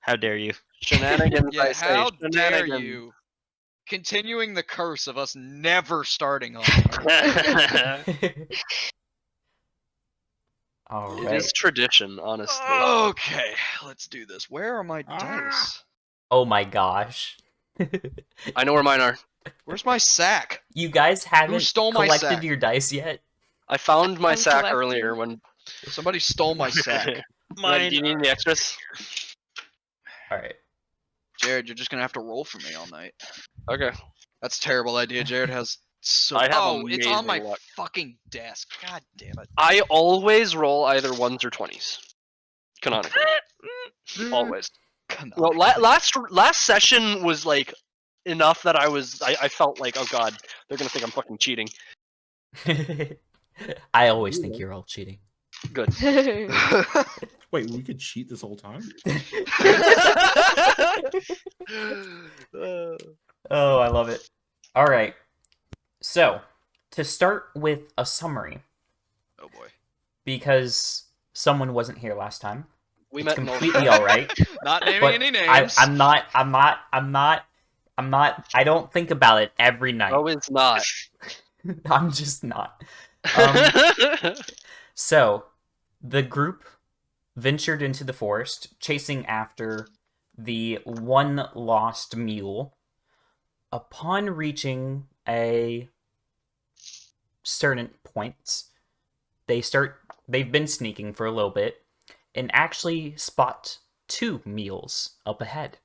How dare you? Shenanigans, Yeah, I say. how dare Shenanigans. you? Continuing the curse of us never starting on. All It right. is tradition, honestly. Okay, let's do this. Where are my dice? Oh my gosh. I know where mine are. Where's my sack? You guys haven't stole my collected sack? your dice yet? I found my I'm sack collecting. earlier when. Somebody stole my sack. When, do you need any extras? All right. Jared, you're just gonna have to roll for me all night. Okay. That's a terrible idea. Jared has so. I have it's on my amazing luck. fucking desk. God damn it. I always roll either 1s or 20s. Canonically. Always. Well, last session was like enough that I felt like, oh god, they're gonna think I'm fucking cheating. I always think you're all cheating. Good. Wait, we could cheat this whole time? Oh, I love it. All right. So, to start with a summary, Oh boy. because someone wasn't here last time, We it's met completely all right. Not naming But any names. I'm not. I don't think about it every night. Oh, it's not. I'm just not. So, the group ventured into the forest, chasing after the one lost mule. Upon reaching a certain point, they've been sneaking for a little bit, and actually spot 2 mules up ahead,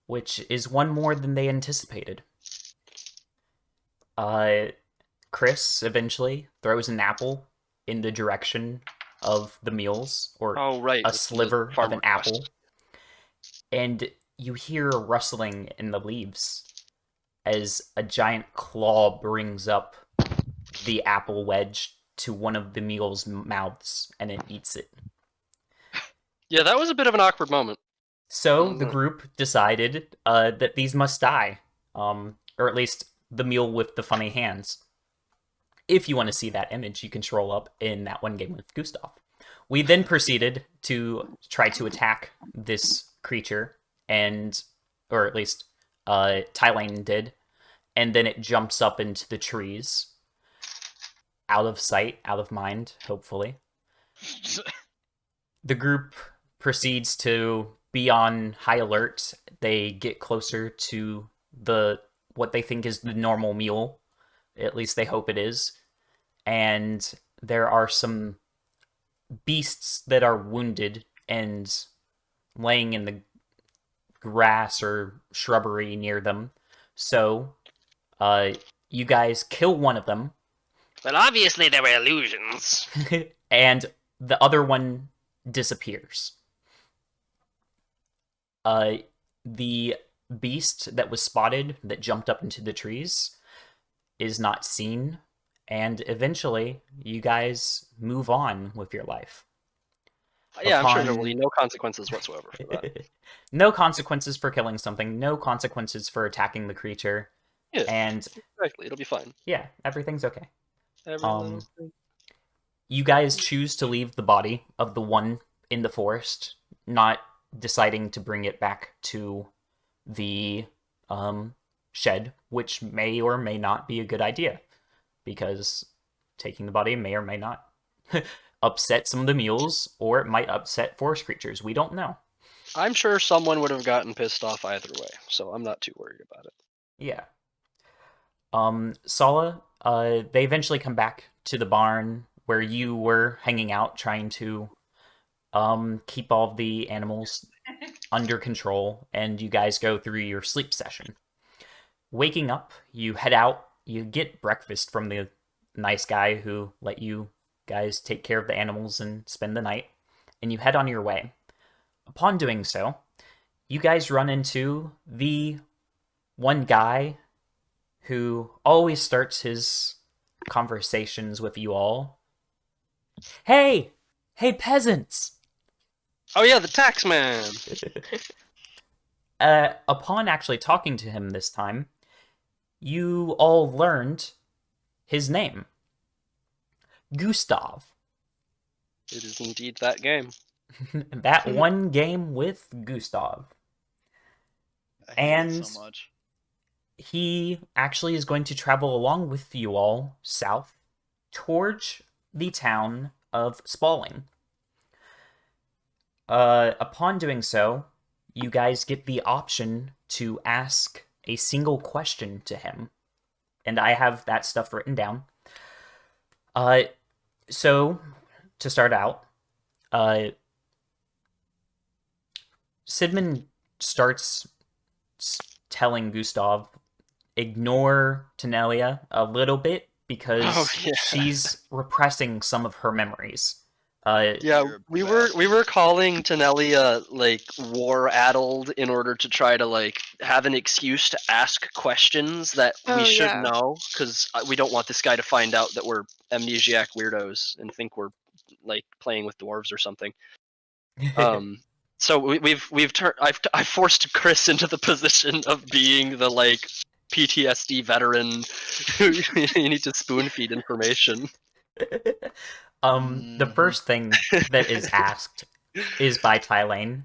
which is one more than they anticipated. Chris eventually throws an apple in the direction of the mules, or Oh, right. a it's the sliver of farm an request. apple, and you hear a rustling in the leaves as a giant claw brings up the apple wedge to one of the mule's mouths, and it eats it. Yeah, that was a bit of an awkward moment. So the group decided that these must die, or at least the mule with the funny hands. If you want to see that image, you can scroll up in that one game with Gustav. We then proceeded to try to attack this creature, or at least Tylane did, and then it jumps up into the trees, out of sight, out of mind, hopefully. The group proceeds to be on high alert. They get closer to what they think is the normal mule. At least they hope it is. And there are some beasts that are wounded and laying in the grass or shrubbery near them. So, you guys kill one of them. But obviously there were illusions. And the other one disappears. The beast that was spotted, that jumped up into the trees, is not seen, and eventually you guys move on with your life. Yeah, I'm sure there will be no consequences whatsoever for that. No consequences for killing something, no consequences for attacking the creature, Yeah, and exactly. It'll be fine. yeah, everything's okay. Everything's fine. You guys choose to leave the body of the one in the forest, not deciding to bring it back to the shed, which may or may not be a good idea, because taking the body may or may not upset some of the mules, or it might upset forest creatures. We don't know. I'm sure someone would have gotten pissed off either way, so I'm not too worried about it. Yeah. Sala, they eventually come back to the barn where you were hanging out, trying to keep all of the animals under control, and you guys go through your sleep session. Waking up, you head out, you get breakfast from the nice guy who let you guys take care of the animals and spend the night, and you head on your way. Upon doing so, you guys run into the one guy who always starts his conversations with you all. Hey! Hey, peasants! Oh yeah, the tax man! Upon actually talking to him this time, you all learned his name. Gustav. It is indeed that game. that one game with Gustav. I hate it And so much. he actually is going to travel along with you all south towards the town of Spalding. Upon doing so, you guys get the option to ask a single question to him. And I have that stuff written down. So, to start out, Sidman starts telling Gustav, ignore Tanelia a little bit because she's repressing some of her memories. We were calling Tanelia like war-addled in order to try to like have an excuse to ask questions that we should know, because we don't want this guy to find out that we're amnesiac weirdos and think we're like playing with dwarves or something. So I've forced Chris into the position of being the like PTSD veteran who you need to spoon feed information. The first thing that is asked is by Tylane,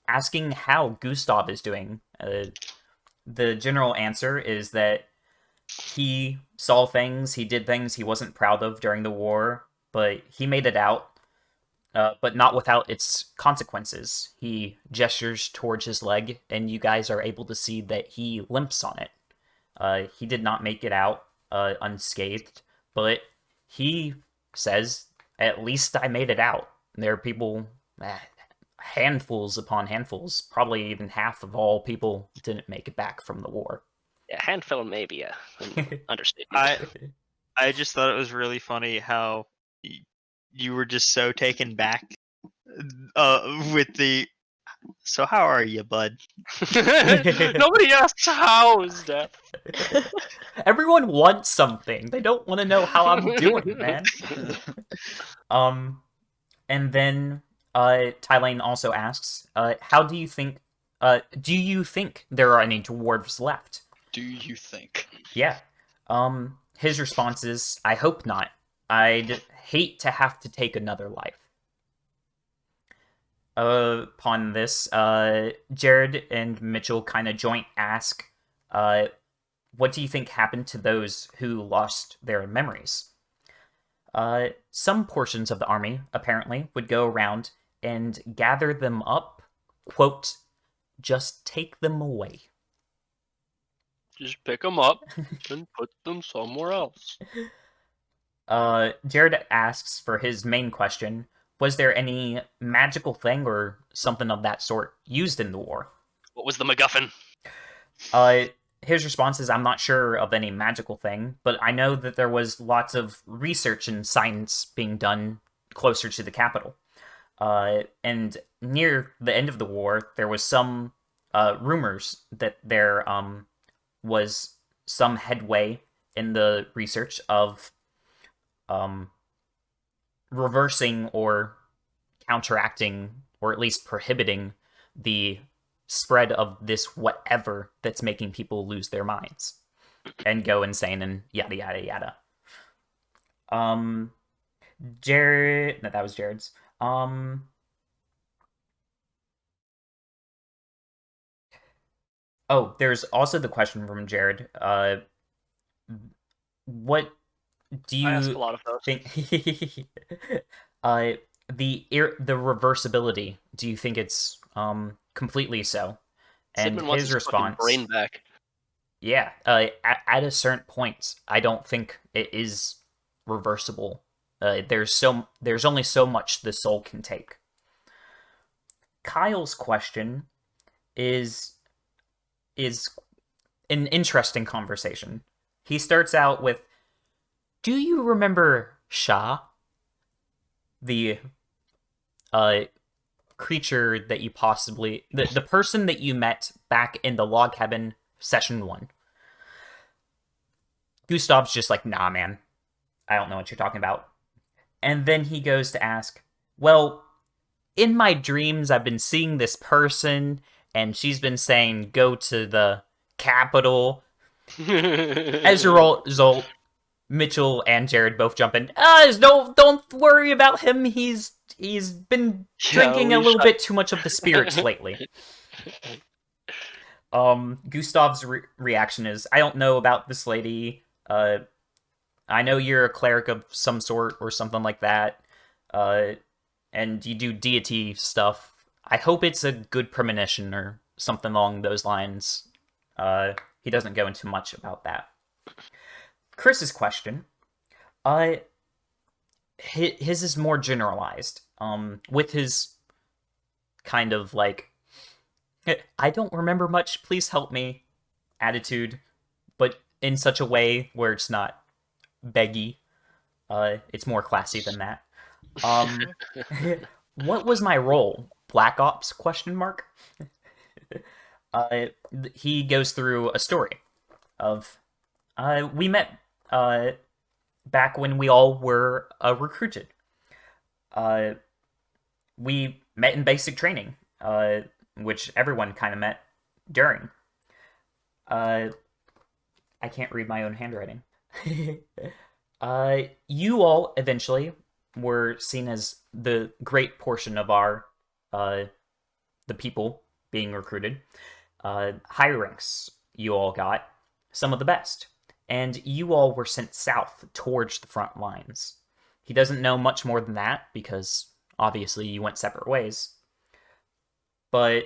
asking how Gustav is doing. The general answer is that he saw things, he did things he wasn't proud of during the war, but he made it out, but not without its consequences. He gestures towards his leg, and you guys are able to see that he limps on it. He did not make it out unscathed, but he says, at least I made it out. There are people, handfuls upon handfuls, probably even half of all people didn't make it back from the war. Yeah, handful maybe an understatement. I just thought it was really funny how you were just so taken back with the, so how are you, bud? Nobody asks how is death. Everyone wants something. They don't want to know how I'm doing, man. And then Tylane also asks, how do you think there are any dwarves left? Do you think? Yeah. His response is, I hope not. I'd hate to have to take another life. Upon this, Jared and Mitchell kind of joint ask, what do you think happened to those who lost their memories? Some portions of the army, apparently, would go around and gather them up, quote, just take them away. Just pick them up and put them somewhere else. Jared asks for his main question, was there any magical thing or something of that sort used in the war? What was the MacGuffin? His response is, I'm not sure of any magical thing, but I know that there was lots of research and science being done closer to the capital. And near the end of the war, there was some rumors that there was some headway in the research of reversing or counteracting, or at least prohibiting, the spread of this whatever that's making people lose their minds and go insane and yada yada yada. Jared, no, that was Jared's. Oh, there's also the question from Jared. What do you I ask a lot of those. think? The reversibility. Do you think it's completely so? And Sidman wants his his response, brain back. yeah, at a certain point, I don't think it is reversible. There's only so much the soul can take. Kyle's question is an interesting conversation. He starts out with, do you remember Shah? The creature that you possibly... The person that you met back in the log cabin session 1. Gustav's just like, nah, man. I don't know what you're talking about. And then he goes to ask, well, in my dreams, I've been seeing this person, and she's been saying, go to the capital. As a result, Mitchell and Jared both jump in. Don't worry about him. He's been drinking a little bit too much of the spirits lately. Gustav's reaction is, I don't know about this lady. I know you're a cleric of some sort or something like that. And you do deity stuff. I hope it's a good premonition or something along those lines. He doesn't go into much about that. Chris's question, his is more generalized. With his kind of like, I don't remember much, please help me attitude, but in such a way where it's not beggy. It's more classy than that. What was my role? Black Ops? ? He goes through a story of we met back when we all were recruited. We met in basic training, which everyone kind of met during. I can't read my own handwriting. You all eventually were seen as the great portion of our the people being recruited. Higher ranks you all got, some of the best. And you all were sent south towards the front lines. He doesn't know much more than that, because obviously you went separate ways. But,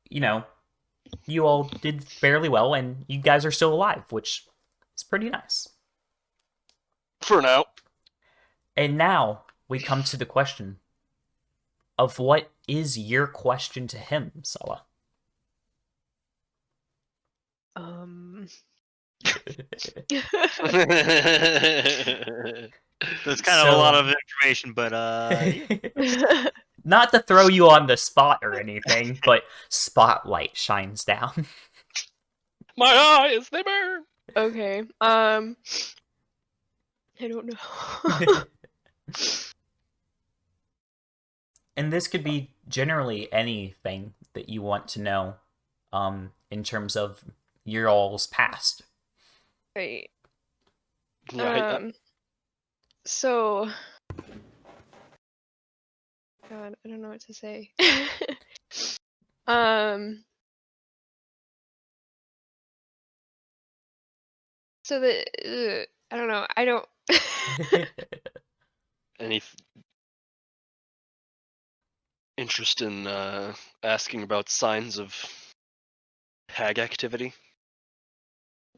you know, you all did fairly well, and you guys are still alive, which is pretty nice. For now. And now we come to the question of what is your question to him, Sulla? That's kind of a lot of information, but not to throw you on the spot or anything, but spotlight shines down. My eyes, they burn. Okay. I don't know. And this could be generally anything that you want to know, in terms of your all's past. Right. Yeah, So, God, I don't know what to say. So I don't know. I don't. Any interest in asking about signs of hag activity?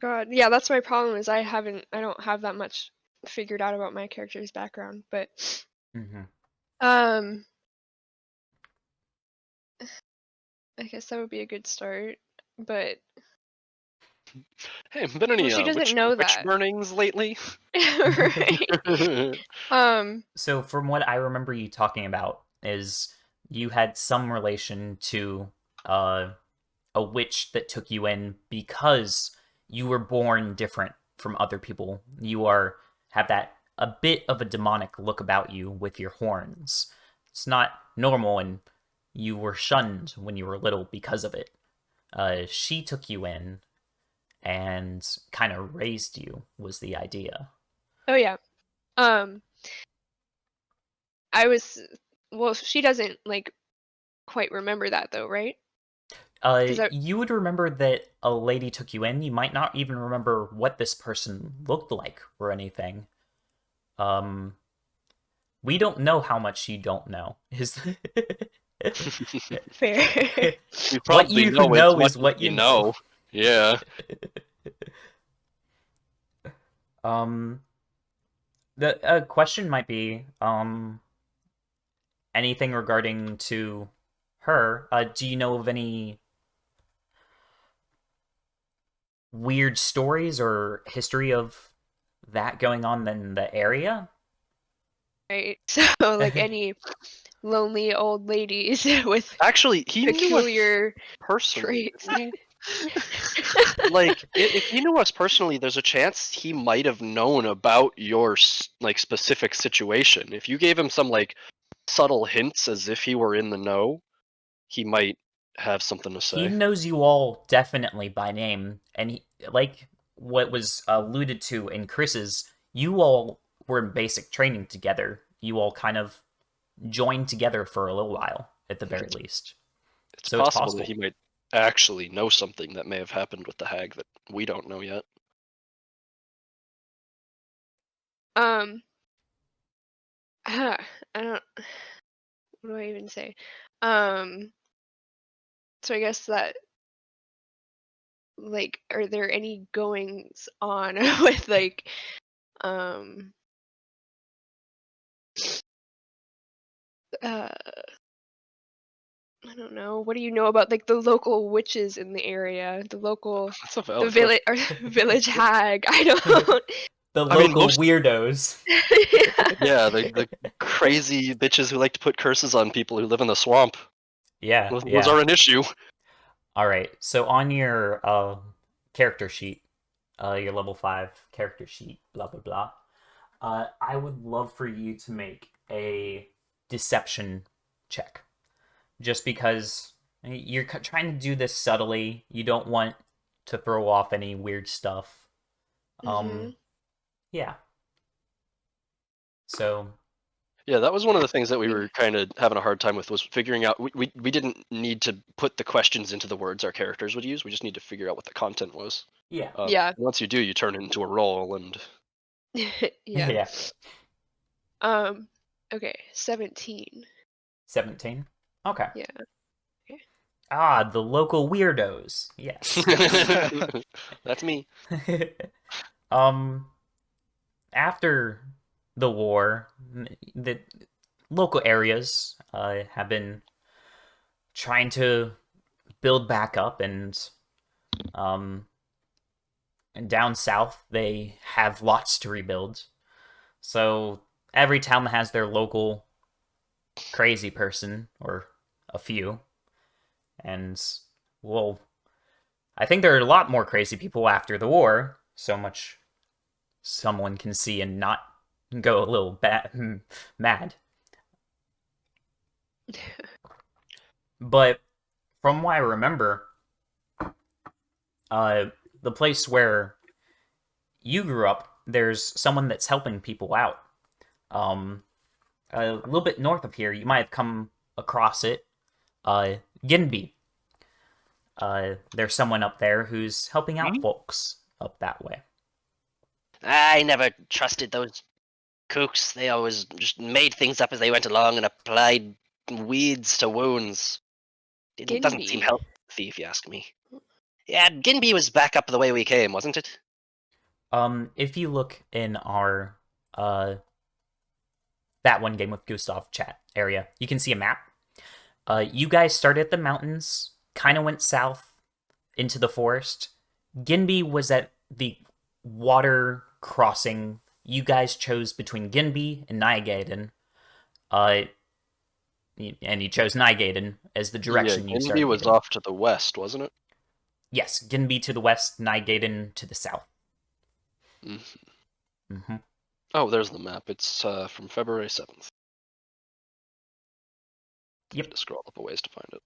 God, yeah, that's my problem. Is I don't have that much figured out about my character's background, but I guess that would be a good start. But hey, been any she doesn't know witch that. burnings lately? Right. So from what I remember you talking about is you had some relation to a witch that took you in because you were born different from other people. You have that a bit of a demonic look about you with your horns. It's not normal, and you were shunned when you were little because of it. She took you in and kind of raised you, was the idea. Oh yeah. Well, she doesn't like quite remember that though, right? You would remember that a lady took you in. You might not even remember what this person looked like or anything. We don't know how much you don't know. Fair. What you know is what you know. Yeah. The question might be anything regarding to her. Do you know of any weird stories or history of that going on in the area? Right. So like any lonely old ladies with Actually, he peculiar knew us personally. traits. Like, if he knew us personally, there's a chance he might have known about your like specific situation. If you gave him some like subtle hints as if he were in the know, he might have something to say. He knows you all definitely by name, and like what was alluded to in Chris's, you all were in basic training together. You all kind of joined together for a little while, at the very least. It's So it's possible possible. that he might actually know something that may have happened with the hag that we don't know yet. I don't. What do I even say? So I guess that, like, are there any goings on with like, I don't know. What do you know about like the local witches in the area? The local, That's a the valid village or village hag. I don't. The I mean, local most- weirdos. Yeah, the crazy bitches who like to put curses on people who live in the swamp. Yeah, Those yeah. are an issue. All right. So on your character sheet, your level 5 character sheet, blah blah blah. I would love for you to make a deception check, just because you're trying to do this subtly. You don't want to throw off any weird stuff. Mhm. Yeah. So Yeah, that was one of the things that we were kind of having a hard time with, was figuring out. We didn't need to put the questions into the words our characters would use. We just need to figure out what the content was. yeah, Yeah. Once you do, you turn it into a role, and Yeah. yeah. Okay. 17. 17. Okay. Yeah. Ah, the local weirdos. Yes. that's me. After the war, the local areas have been trying to build back up, and down south they have lots to rebuild. So every town has their local crazy person, or a few, and well, I think there are a lot more crazy people after the war. So much someone can see and not go a little mad. But from what I remember, the place where you grew up, there's someone that's helping people out. A little bit north of here, you might have come across it. Ginby. There's someone up there who's helping out folks up that way. I never trusted those kooks. They always just made things up as they went along and applied weeds to wounds. It doesn't seem Ginby. healthy, if you ask me. Yeah, Ginby was back up the way we came, wasn't it? If you look in our that one game with Gustav chat area, you can see a map. You guys started at the mountains, kind of went south into the forest. Ginby was at the water crossing. You guys chose between Ginby and Nygaden. And you chose Nygaden as the direction you started. Ginby was heading. off to the west, wasn't it? Yes, Ginby to the west, Nygaden to the south. Mm-hmm. Oh, there's the map. It's from February 7th. Yep. To scroll up a ways to find it.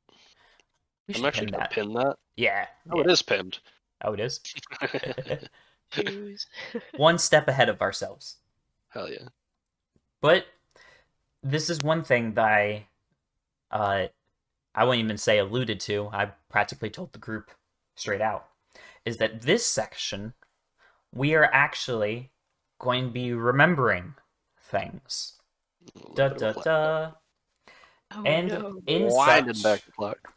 We I'm should actually pin going to that. pin that. Yeah. Oh, it is pinned. Oh, it is? Jews. One step ahead of ourselves. Hell yeah. But this is one thing that I wouldn't even say alluded to. I practically told the group straight out. Is that this section, we are actually going to be remembering things. Da da da. Oh, And no. in Winding such, back the clock.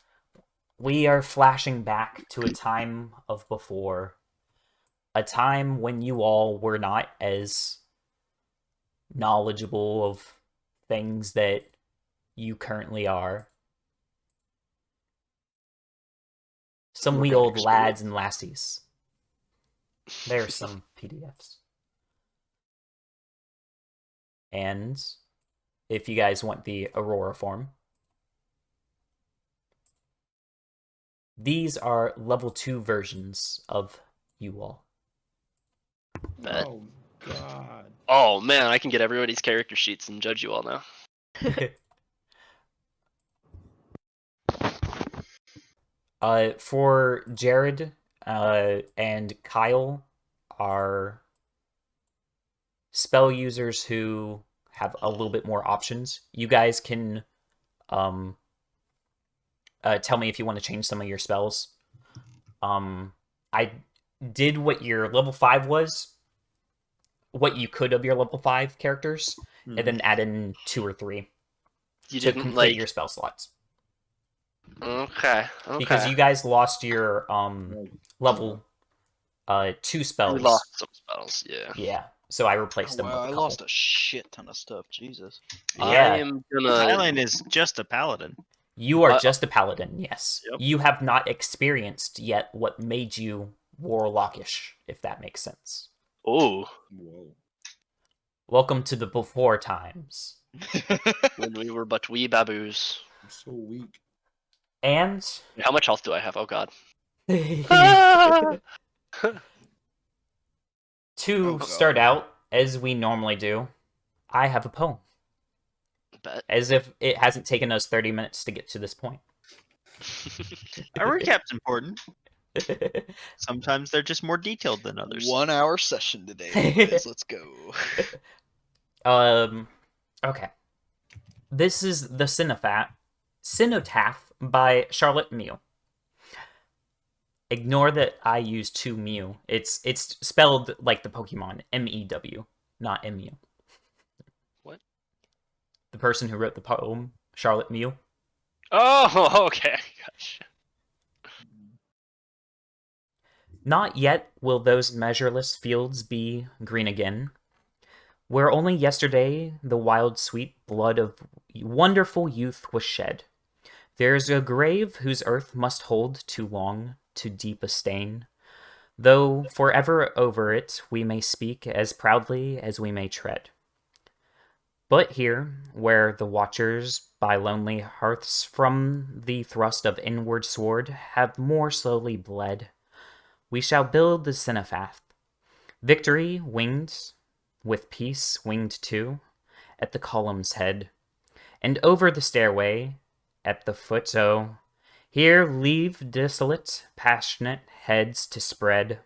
we are flashing back to a time of before. A time when you all were not as knowledgeable of things that you currently are. Some wee old lads and lassies. There's some PDFs. And if you guys want the Aurora form, these are level 2 versions of you all. Oh God. Oh man, I can get everybody's character sheets and judge you all now. For Jared and Kyle are spell users who have a little bit more options, you guys can tell me if you want to change some of your spells. I did what your level 5 was, what you could of your level 5 characters, and then add in 2 or 3 You to didn't complete like. your spell slots. Okay. Because you guys lost your level 2 We spells. lost some spells. Yeah. Yeah, so I replaced them with a I couple. lost a shit ton of stuff. Jesus. Yeah, I am gonna. Thailand is just a paladin. you are just a paladin, yes. Yep. You have not experienced yet what made you warlockish, if that makes sense. Oh, Whoa. Welcome to the before times. when we were but wee baboos. I'm so weak. And How much health do I have? Oh god. to Oh, start God. out, as we normally do, I have a poem. Bet. As if it hasn't taken us 30 minutes to get to this point. A recap's important. Sometimes they're just more detailed than others. 1 hour session today, guys. Let's go. Okay. This is the Cenotaph by Charlotte Mew. Ignore that I use 2 Mew. It's spelled like the Pokemon, M-E-W, not M-U. What? The person who wrote the poem, Charlotte Mew. Oh, okay. Gotcha. Not yet will those measureless fields be green again, where only yesterday the wild sweet blood of wonderful youth was shed. There's a grave whose earth must hold too long, too deep a stain, though forever over it we may speak as proudly as we may tread. But here, where the watchers by lonely hearths from the thrust of inward sword have more slowly bled, we shall build the cenotaph, victory winged, with peace winged too, at the column's head, and over the stairway, at the foot, oh, here leave desolate, passionate heads to spread,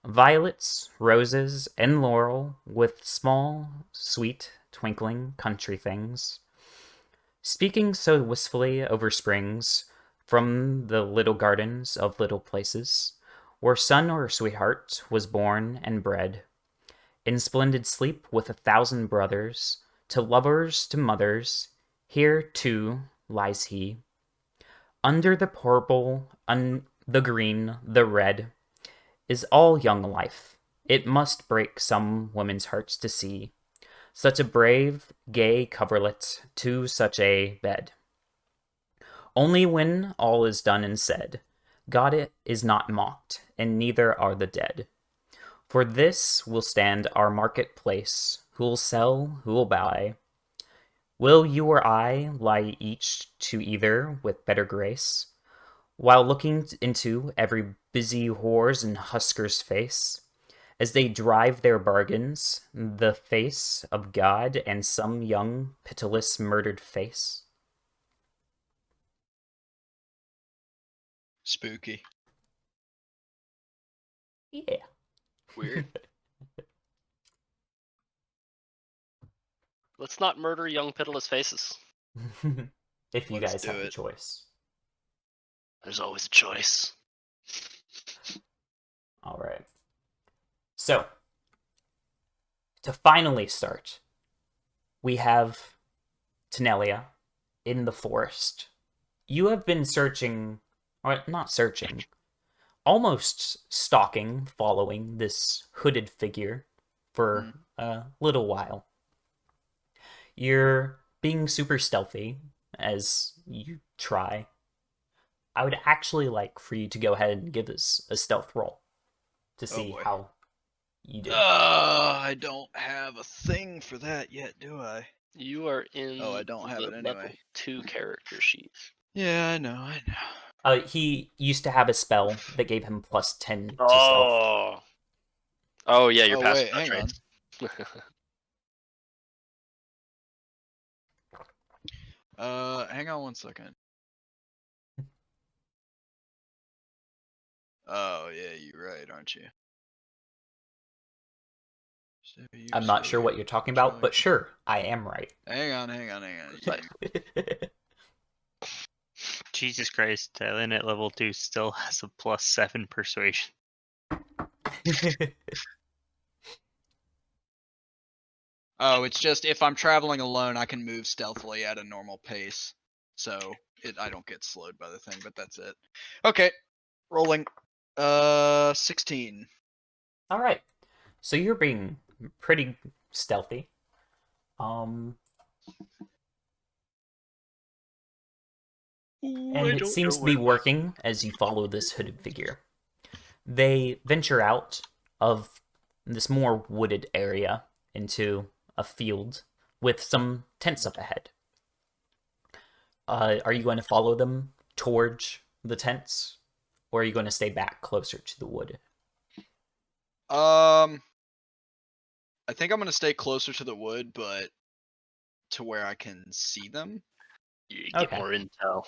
violets, roses, and laurel, with small, sweet, twinkling country things, speaking so wistfully over springs, from the little gardens of little places, where son or sweetheart was born and bred, in splendid sleep with 1,000 brothers, to lovers, to mothers, here, too, lies he. Under the purple, the green, the red, is all young life. It must break some women's hearts to see such a brave, gay coverlet to such a bed. Only when all is done and said, God is not mocked, and neither are the dead. For this will stand our marketplace, who'll sell, who'll buy. Will you or I lie each to either with better grace, while looking into every busy whore's and husker's face, as they drive their bargains, the face of God and some young, pitiless, murdered face? Spooky. Yeah. Weird. Let's not murder young pitiless faces. If you Let's guys do have the it. choice. There's always a choice. All right. So, to finally start, we have Tenelia in the forest. You have been searching, or not searching, almost stalking, following this hooded figure for a little while. You're being super stealthy as you try. I would actually like for you to go ahead and give us a stealth roll to see boy. how you do. I don't have a thing for that yet, do I? You are in Oh, I don't have the it anyway. level 2 character sheet. Yeah, I know. He used to have a spell that gave him plus 10 to stealth. Oh. Oh yeah, you're Oh, passive wait, hang traits. Hang on 1 second. Oh, yeah, you're right, aren't you? I'm not sure what you're talking about, but sure, I am right. Hang on. Jesus Christ, Thailand at level 2 still has a +7 persuasion. Oh, it's just if I'm traveling alone, I can move stealthily at a normal pace. So I don't get slowed by the thing, but that's it. Okay. Rolling. 16. All right. So you're being pretty stealthy. And it seems to be working as you follow this hooded figure. They venture out of this more wooded area into a field with some tents up ahead. Are you going to follow them towards the tents, or are you going to stay back closer to the wood? I think I'm gonna stay closer to the wood, but to where I can see them. You get Okay. more intel.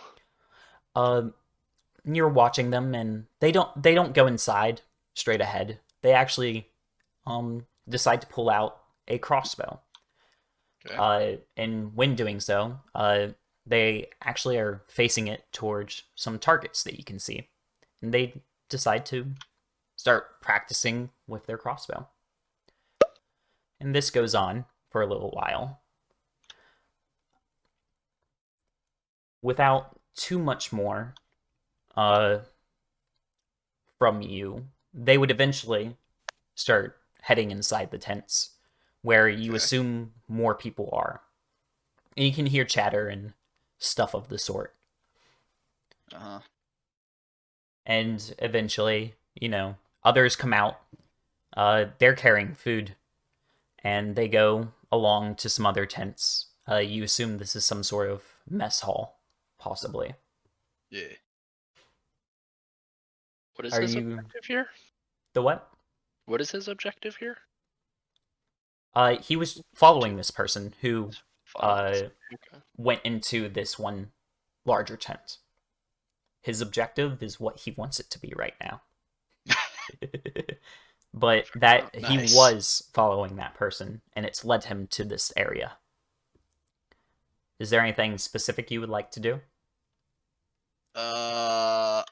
You're watching them, and they don't go inside straight ahead. They actually decide to pull out a crossbow. Okay. And when doing so, they actually are facing it towards some targets that you can see, and they decide to start practicing with their crossbow. And this goes on for a little while. Without too much more from you, they would eventually start heading inside the tents, where you assume more people are. And you can hear chatter and stuff of the sort. Uh-huh. And eventually, others come out. They're carrying food, and they go along to some other tents. You assume this is some sort of mess hall, possibly. Yeah. What is Are his you- objective here? The what? What is his objective here? He was following this person who Okay. went into this one larger tent. His objective is what he wants it to be right now. But that Nice. he was following that person, and it's led him to this area. Is there anything specific you would like to do?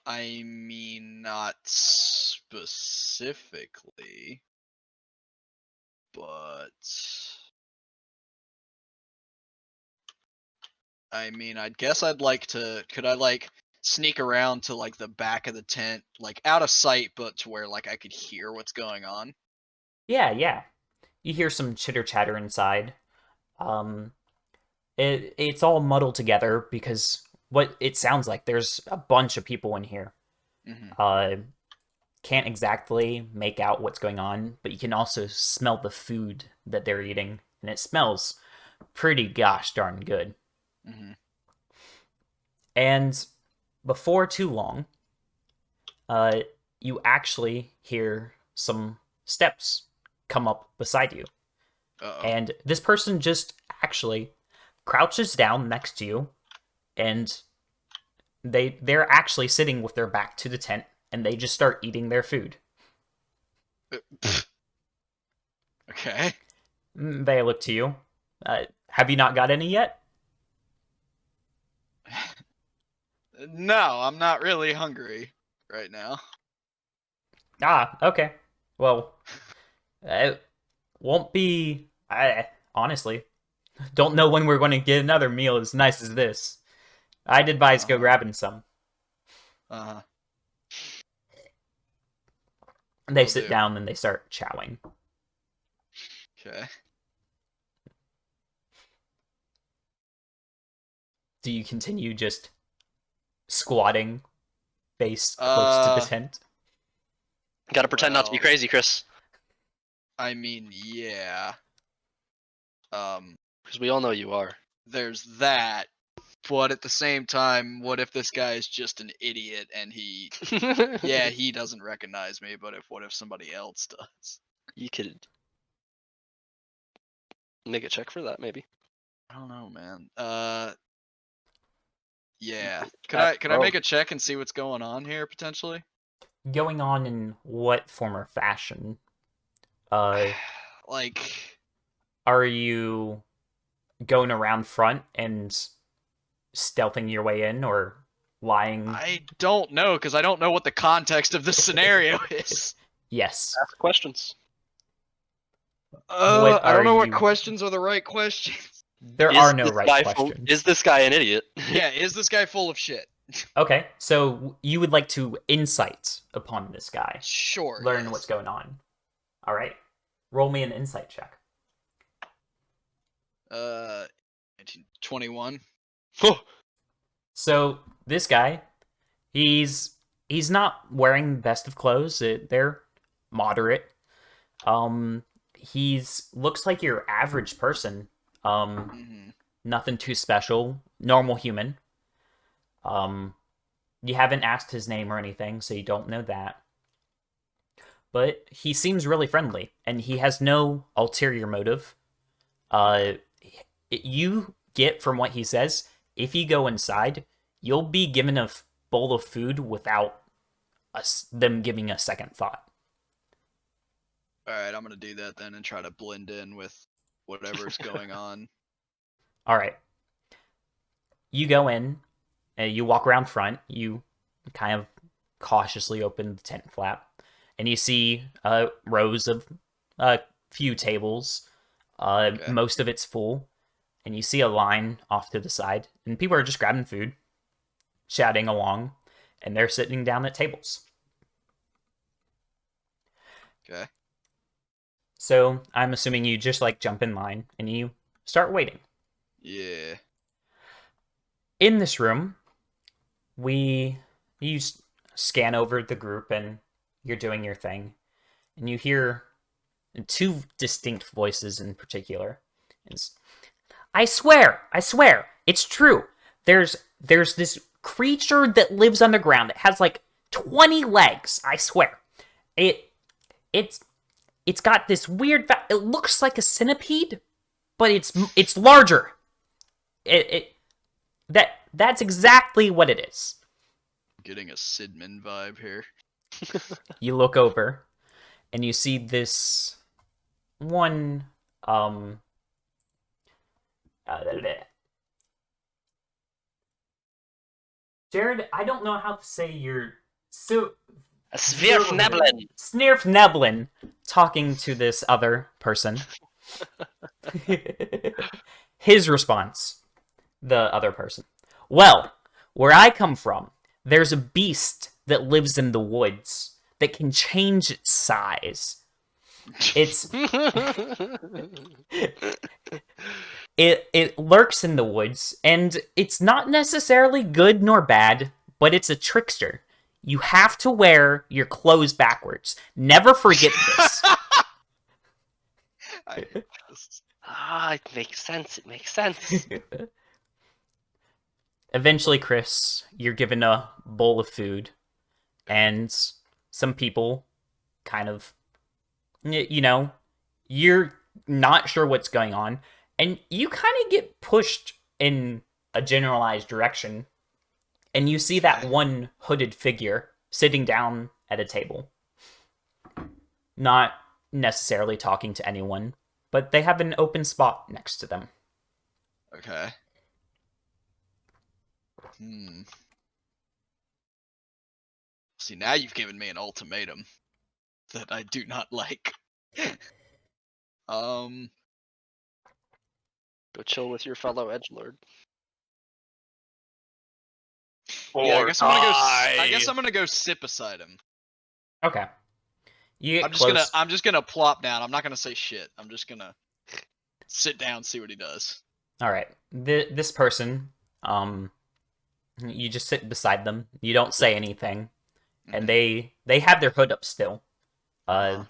I mean, not specifically, but I mean, I guess I'd like to. Could I like sneak around to like the back of the tent, like out of sight, but to where like I could hear what's going on? Yeah. You hear some chitter chatter inside. It's all muddled together because what it sounds like, there's a bunch of people in here. Mm-hmm. Can't exactly make out what's going on, but you can also smell the food that they're eating, and it smells pretty gosh darn good. Mm-hmm. And before too long, you actually hear some steps come up beside you. Uh-oh. And this person just actually crouches down next to you, and they're actually sitting with their back to the tent, and they just start eating their food. Okay. They look to you. Have you not got any yet? No, I'm not really hungry right now. Ah, okay. Well, it won't be... I honestly don't know when we're going to get another meal as nice as this. I'd advise go grabbing some. Uh-huh. They Will sit do. down and they start chowing. Okay. Do you continue just squatting, face close to the tent? Gotta pretend not to be Well- crazy, Chris. I mean, yeah. Because we all know you are. There's that, but at the same time, what if this guy is just an idiot and he, yeah, he doesn't recognize me, but what if somebody else does? You could make a check for that, maybe. I don't know, man. Yeah. Could That's I make a check and see what's going on here potentially? Going on in what form or fashion? Like, Are you going around front and stealthing your way in, or lying? I don't know, because I don't know what the context of this scenario is. Yes. Ask questions. What I don't are know what you- questions are the right questions. There Is are no this right guy questions. Is this guy an idiot? Yeah, is this guy full of shit? Okay, so you would like to insight upon this guy. Sure. Learn yes. what's going on. All right. Roll me an insight check. 21. So this guy, he's not wearing best of clothes. They're moderate. He's looks like your average person. Nothing too special. Normal human. You haven't asked his name or anything, so you don't know that. But he seems really friendly, and he has no ulterior motive. You get from what he says, if you go inside, you'll be given a bowl of food without them giving a second thought. Alright, I'm gonna do that then and try to blend in with whatever's going on. All right. You go in, you walk around front, you kind of cautiously open the tent flap, and you see rows of a few tables. Okay. Most of it's full, and you see a line off to the side, and people are just grabbing food, chatting along, and they're sitting down at tables. Okay. So I'm assuming you just like jump in line and you start waiting. Yeah. In this room, you scan over the group and you're doing your thing, and you hear two distinct voices in particular. I swear, it's true. There's this creature that lives underground. It has like 20 legs. I swear. It's got this weird. It looks like a centipede, but it's larger. That's exactly what it is. Getting a Sidman vibe here. You look over, and you see this one. Jared, I don't know how to say your A Svirfneblin. Snirfneblin talking to this other person. His response, the other person. Well, where I come from, there's a beast that lives in the woods that can change its size. It lurks in the woods, and it's not necessarily good nor bad, but it's a trickster. You have to wear your clothes backwards. Never forget this. Ah, it makes sense. It makes sense. Eventually, Chris, you're given a bowl of food, and some people kind of, you're not sure what's going on, and you kind of get pushed in a generalized direction, and you see that one hooded figure sitting down at a table. Not necessarily talking to anyone, but they have an open spot next to them. Okay. See, now you've given me an ultimatum that I do not like. Go chill with your fellow edgelord. Yeah, I guess I'm gonna go. I guess I'm gonna go sit beside him. Okay. You get close. I'm just gonna plop down. I'm not gonna say shit. I'm just gonna sit down, see what he does. All right. This person, you just sit beside them. You don't say anything, and they have their hood up still. You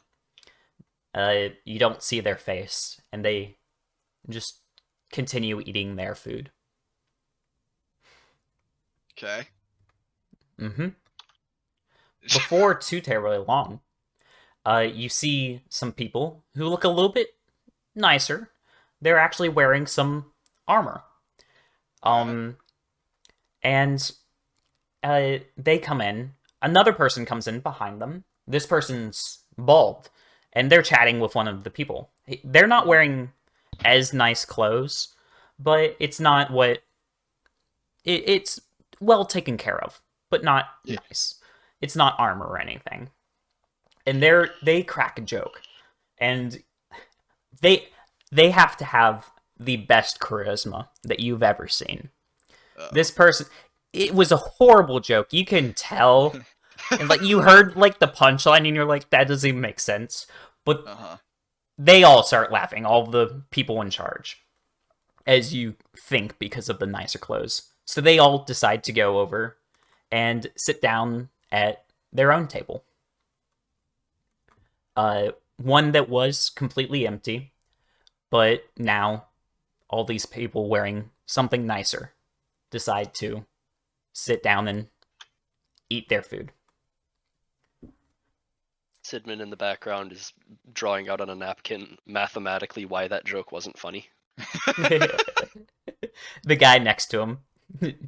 don't see their face, and they just continue eating their food. Okay. Before too terribly long, you see some people who look a little bit nicer. They're actually wearing some armor. And they come in. Another person comes in behind them. This person's bald, and they're chatting with one of the people. They're not wearing as nice clothes, but it's not what it's well taken care of, but not nice. It's not armor or anything. And they crack a joke, and they have to have the best charisma that you've ever seen. This person, it was a horrible joke. You can tell, and like you heard like the punchline, and you're like, that doesn't even make sense. But they all start laughing, all the people in charge, as you think because of the nicer clothes. So they all decide to go over and sit down at their own table. One that was completely empty, but now all these people wearing something nicer decide to sit down and eat their food. Sidman in the background is drawing out on a napkin mathematically why that joke wasn't funny. The guy next to him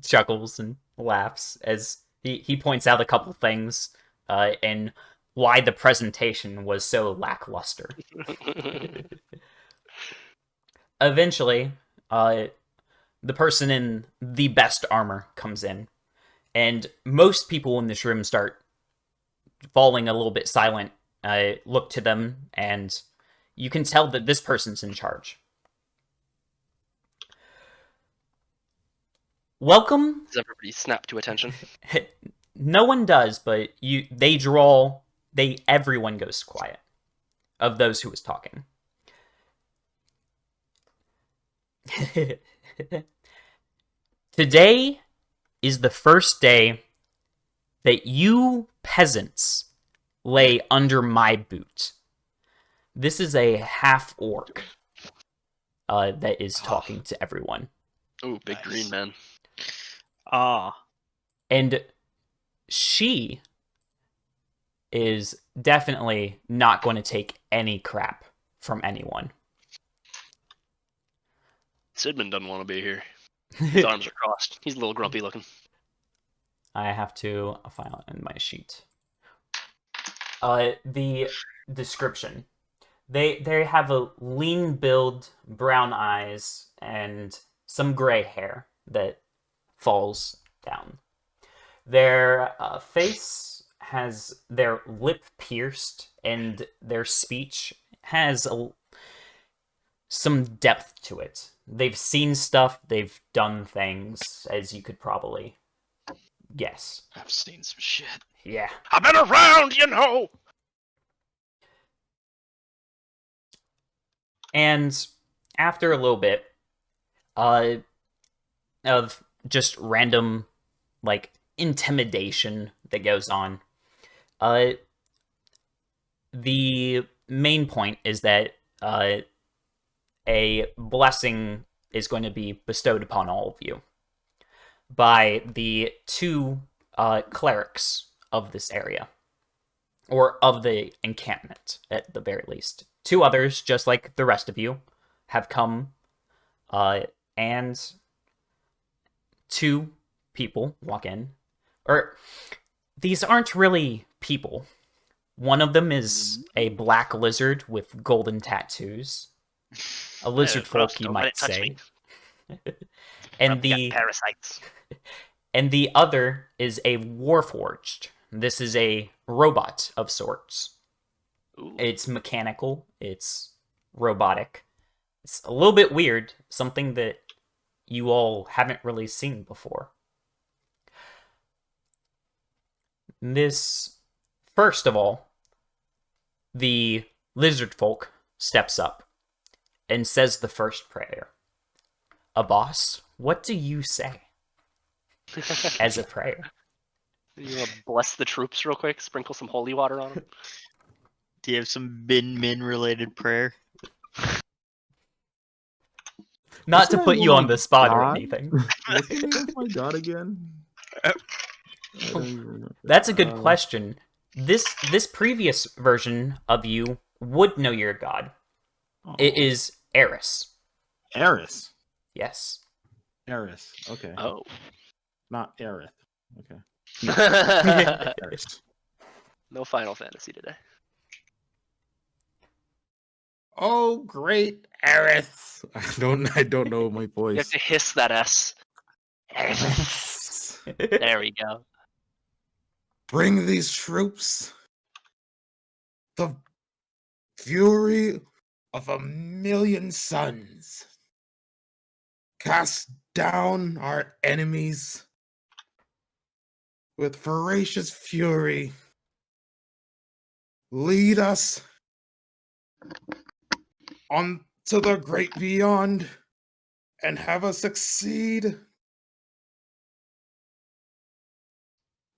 chuckles and laughs as he points out a couple things and why the presentation was so lackluster. Eventually, the person in the best armor comes in, and most people in this room start falling a little bit silent. Look to them, and you can tell that this person's in charge. Welcome. Does everybody snap to attention? No one does, but everyone goes quiet of those who was talking. Today is the first day that you peasants lay under my boot. This is a half-orc that is talking to everyone. Ooh, big green man. And she is definitely not going to take any crap from anyone. Sidman doesn't want to be here. His arms are crossed. He's a little grumpy looking. I have to file it in my sheet. The description. They have a lean build, brown eyes, and some gray hair that falls down. Their face has their lip pierced, and their speech has some depth to it. They've seen stuff, they've done things, as you could probably guess. I've seen some shit. Yeah. I've been around, you know. And after a little bit of just random, like, intimidation that goes on, the main point is that a blessing is going to be bestowed upon all of you by the two clerics of this area, or of the encampment, at the very least. Two others, just like the rest of you, have come, and two people walk in. Or, these aren't really people. One of them is a black lizard with golden tattoos. A lizard folk, you might say. And parasites. And the other is a warforged. This is a robot of sorts. Ooh. It's mechanical. It's robotic. It's a little bit weird. Something that you all haven't really seen before. This, first of all, the lizard folk steps up and says the first prayer. A boss, what do you say as a prayer? You want to bless the troops real quick? Sprinkle some holy water on them? Do you have some Min related prayer? Not to put you on the spot or God? anything. What's the name of my god again? I don't even remember. That's a good question. This previous version of you would know your god. It is Eris. Eris. Yes. Eris. Okay. Oh. Not Aerith. Okay. No Eris. Final Fantasy today. Oh, great Aerith. I don't know my You have voice. to hiss that S. There we go. Bring these troops the fury of 1,000,000 suns. Cast down our enemies with voracious fury. Lead us on to the great beyond and have us succeed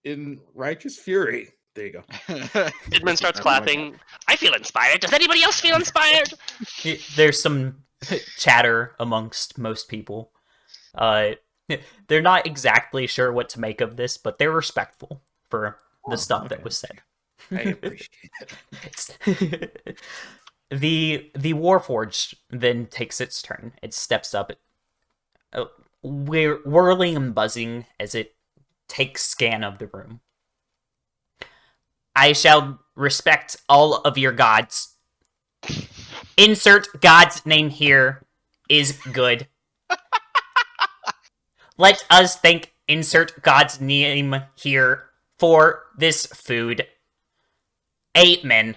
in righteous fury. There you go. Sidman starts That's all I got. clapping. I feel inspired. Does anybody else feel inspired? There's some chatter amongst most people. They're not exactly sure what to make of this, but they're respectful for the stuff that was said. I appreciate it. The Warforged then takes its turn. It steps up, whirling and buzzing as it takes scan of the room. I shall respect all of your gods. Insert god's name here is good. Let us thank insert god's name here for this food. Amen.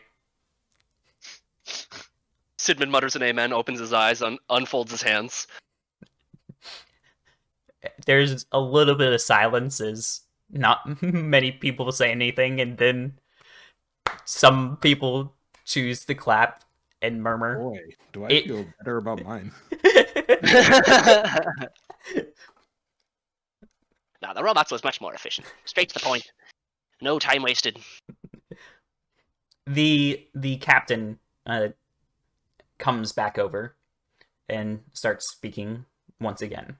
Sidman mutters an amen, opens his eyes, unfolds his hands. There's a little bit of silence as not many people say anything, and then some people choose to clap and murmur. Boy, do I feel better about mine. Now, the robots was much more efficient. Straight to the point. No time wasted. The captain comes back over and starts speaking once again.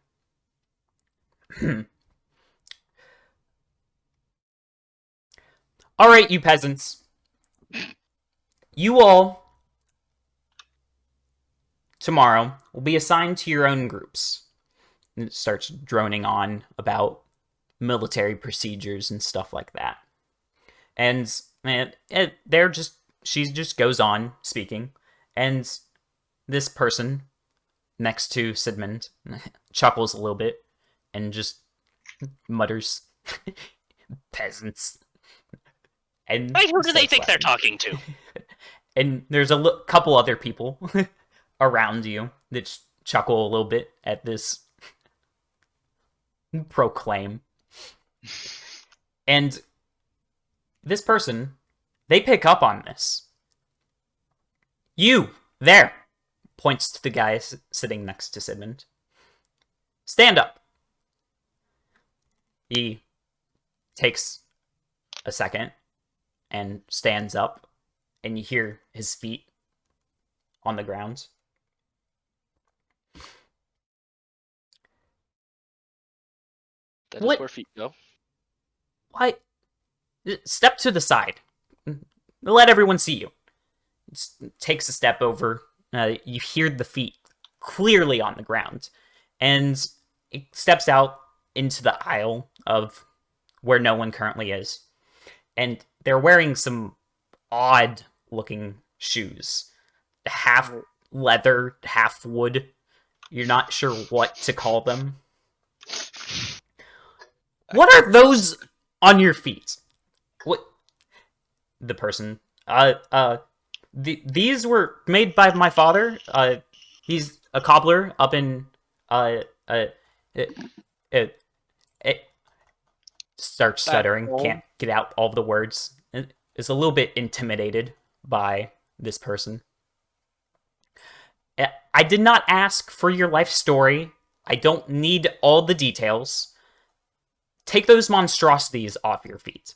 All right, you peasants. You all, tomorrow, will be assigned to your own groups. And it starts droning on about military procedures and stuff like that. And she just goes on speaking. And this person next to Sidmund chuckles a little bit and just mutters, peasants. And Right, who do they starts think they're laughing. talking to? And there's a couple other people around you that chuckle a little bit at this proclaim. And this person, they pick up on this. You, there, points to the guy sitting next to Sidmund. Stand up. He takes a second and stands up, and you hear his feet on the ground. That What? is where feet go. What? Step to the side. Let everyone see you. Takes a step over. You hear the feet clearly on the ground. And it steps out into the aisle of where no one currently is. And they're wearing some odd looking shoes. Half leather, half wood. You're not sure what to call them. What are those on your feet? What? The person. These were made by my father. He's a cobbler up in starts stuttering, can't get out all the words. Is a little bit intimidated by this person. I did not ask for your life story. I don't need all the details. Take those monstrosities off your feet.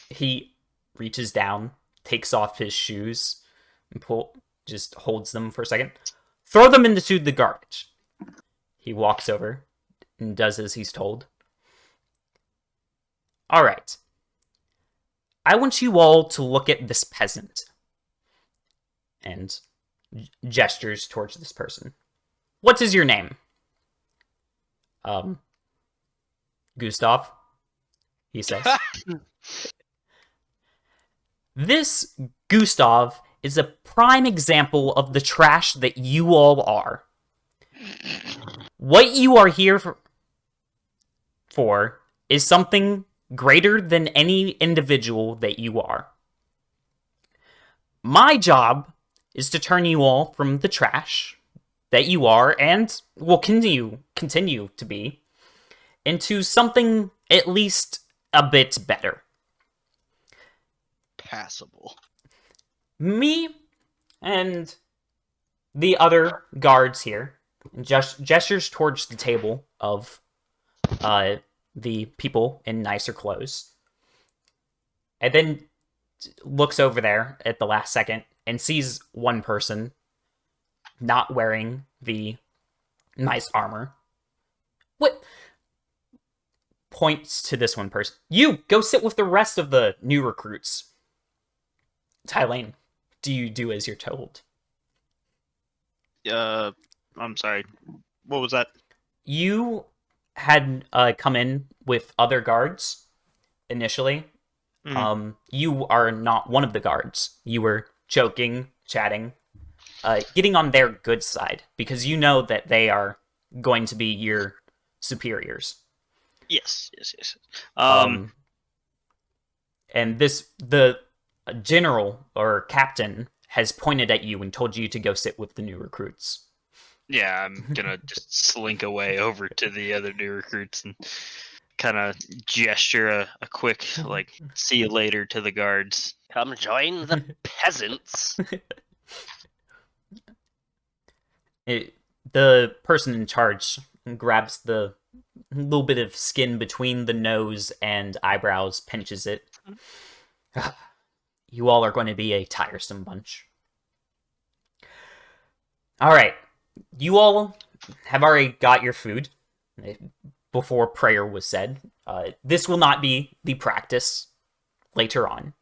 He reaches down, takes off his shoes, and just holds them for a second. Throw them into the garbage. He walks over and does as he's told. All right. I want you all to look at this peasant. And gestures towards this person. What is your name? Gustav, he says. This Gustav is a prime example of the trash that you all are. What you are here for is something greater than any individual that you are. My job is to turn you all from the trash that you are and will continue to be into something at least a bit better. Passable. Me and the other guards here gestures towards the table of the people in nicer clothes, and then looks over there at the last second and sees one person not wearing the nice armor. What? Points to this one person. You, go sit with the rest of the new recruits. Tylane, do you do as you're told? I'm sorry. What was that? You had come in with other guards initially. Mhm. You are not one of the guards. You were joking, chatting, getting on their good side because you know that they are going to be your superiors. Yes. And the general or captain has pointed at you and told you to go sit with the new recruits. Yeah, I'm gonna just slink away over to the other new recruits and kind of gesture a quick, like, see you later to the guards. Come join the peasants. The person in charge grabs the little bit of skin between the nose and eyebrows, pinches it. You all are going to be a tiresome bunch. Alright, you all have already got your food before prayer was said. This will not be the practice later on.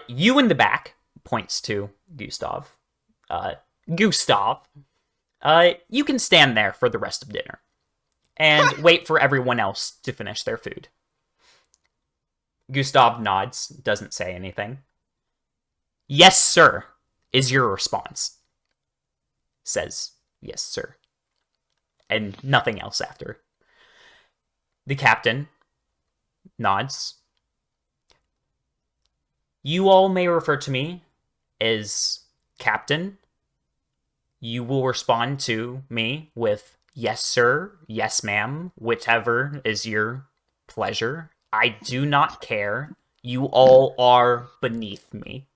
You in the back, points to Gustav. Gustav, you can stand there for the rest of dinner and wait for everyone else to finish their food. Gustav nods, doesn't say anything. Yes, sir, is your response. Says, yes, sir. And nothing else after. The captain nods. You all may refer to me as Captain. You will respond to me with yes, sir, yes, ma'am, whichever is your pleasure. I do not care. You all are beneath me.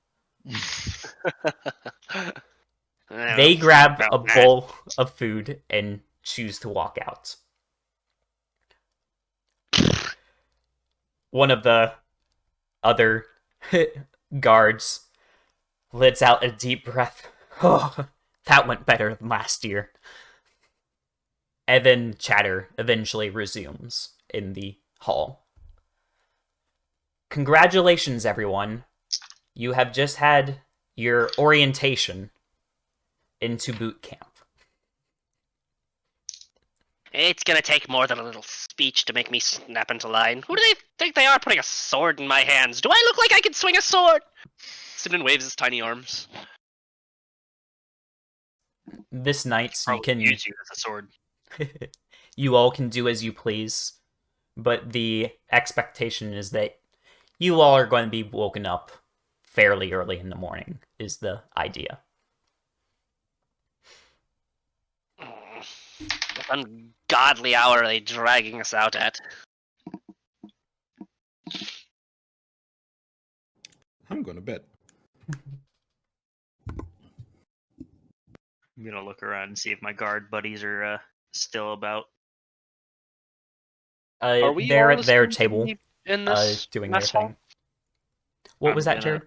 They grab a bowl of food and choose to walk out. One of the other guards lets out a deep breath. Oh, that went better than last year. And then chatter eventually resumes in the hall. Congratulations, everyone. You have just had your orientation into boot camp. It's gonna take more than a little speech to make me snap into line. Who do they think they are putting a sword in my hands? Do I look like I can swing a sword? Sidon waves his tiny arms. This night, you Probably can use you as a sword. you all can do as you please, but the expectation is that you all are going to be woken up fairly early in the morning, is the idea. What ungodly hour are they dragging us out at? I'm going to bed. I'm gonna look around and see if my guard buddies are still about. Are we They're all at their assumed to table, be in this doing their mess hall? thing. What I'm was that, gonna- Jared?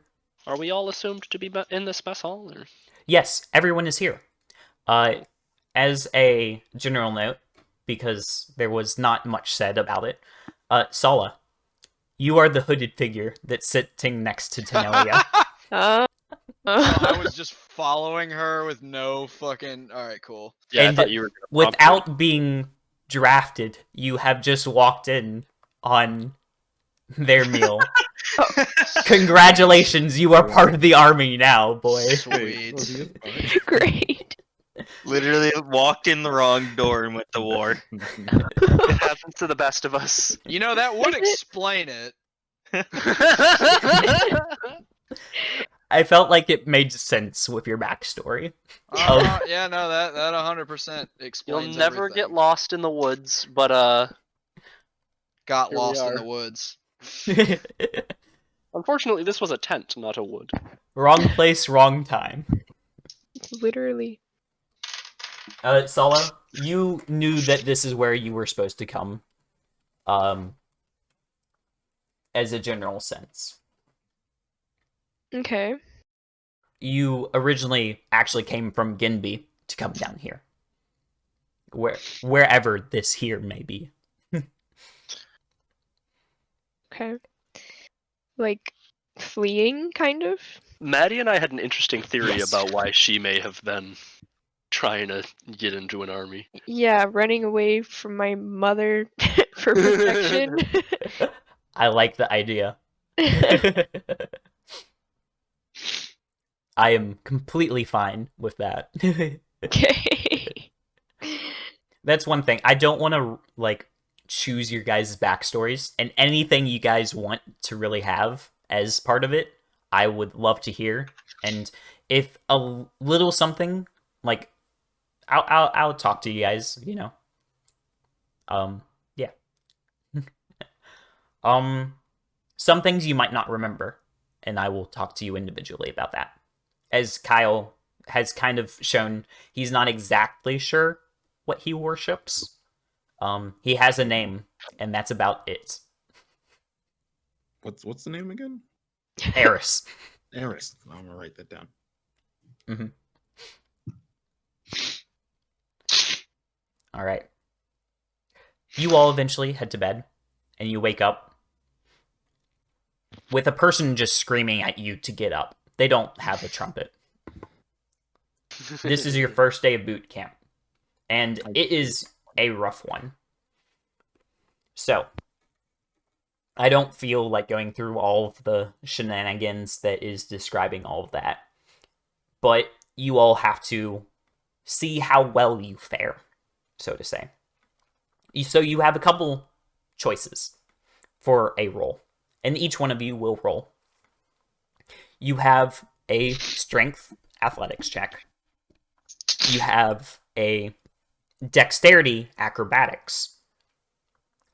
Are we all assumed to be in this mess hall? Or? Yes, everyone is here. As a general note, because there was not much said about it, Sala, you are the hooded figure that's sitting next to Tenelia. I was just following her with no fucking. All right, cool. Yeah, And I thought you were gonna prompt without being drafted, you have just walked in on their meal Congratulations, you are part of the army now, boy. Sweet. Great. Literally walked in the wrong door and went to war. It happens to the best of us. You know, that would explain it. I felt like it made sense with your backstory. Yeah, no, that 100% You'll explains never get everything. lost in the woods, but Got Here we lost in are. the woods. unfortunately this was a tent, not a wood. Wrong place, wrong time. Literally. Solo, you knew that this is where you were supposed to come. As a general sense. Okay. You originally actually came from Ginby to come down here. Wherever this here may be. Okay. Like fleeing, kind of. Maddie and I had an interesting theory Yes. about why she may have been trying to get into an army. Yeah, running away from my mother for protection. I like the idea. I am completely fine with that. Okay. That's one thing. I don't want to like choose your guys' backstories, and anything you guys want to really have as part of it, I would love to hear. And if a little something like, I'll talk to you guys. You know. Yeah. Some things you might not remember, and I will talk to you individually about that. As Kyle has kind of shown, he's not exactly sure what he worships. He has a name, and that's about it. What's the name again? Eris. Eris. I'm gonna write that down. Mm-hmm. All right. You all eventually head to bed, and you wake up with a person just screaming at you to get up. They don't have a trumpet. This is your first day of boot camp, and it is a rough one. So, I don't feel like going through all of the shenanigans that is describing all of that, but you all have to see how well you fare, so to say. So you have a couple choices for a roll, and each one of you will roll. You have a strength athletics check. You have a dexterity acrobatics.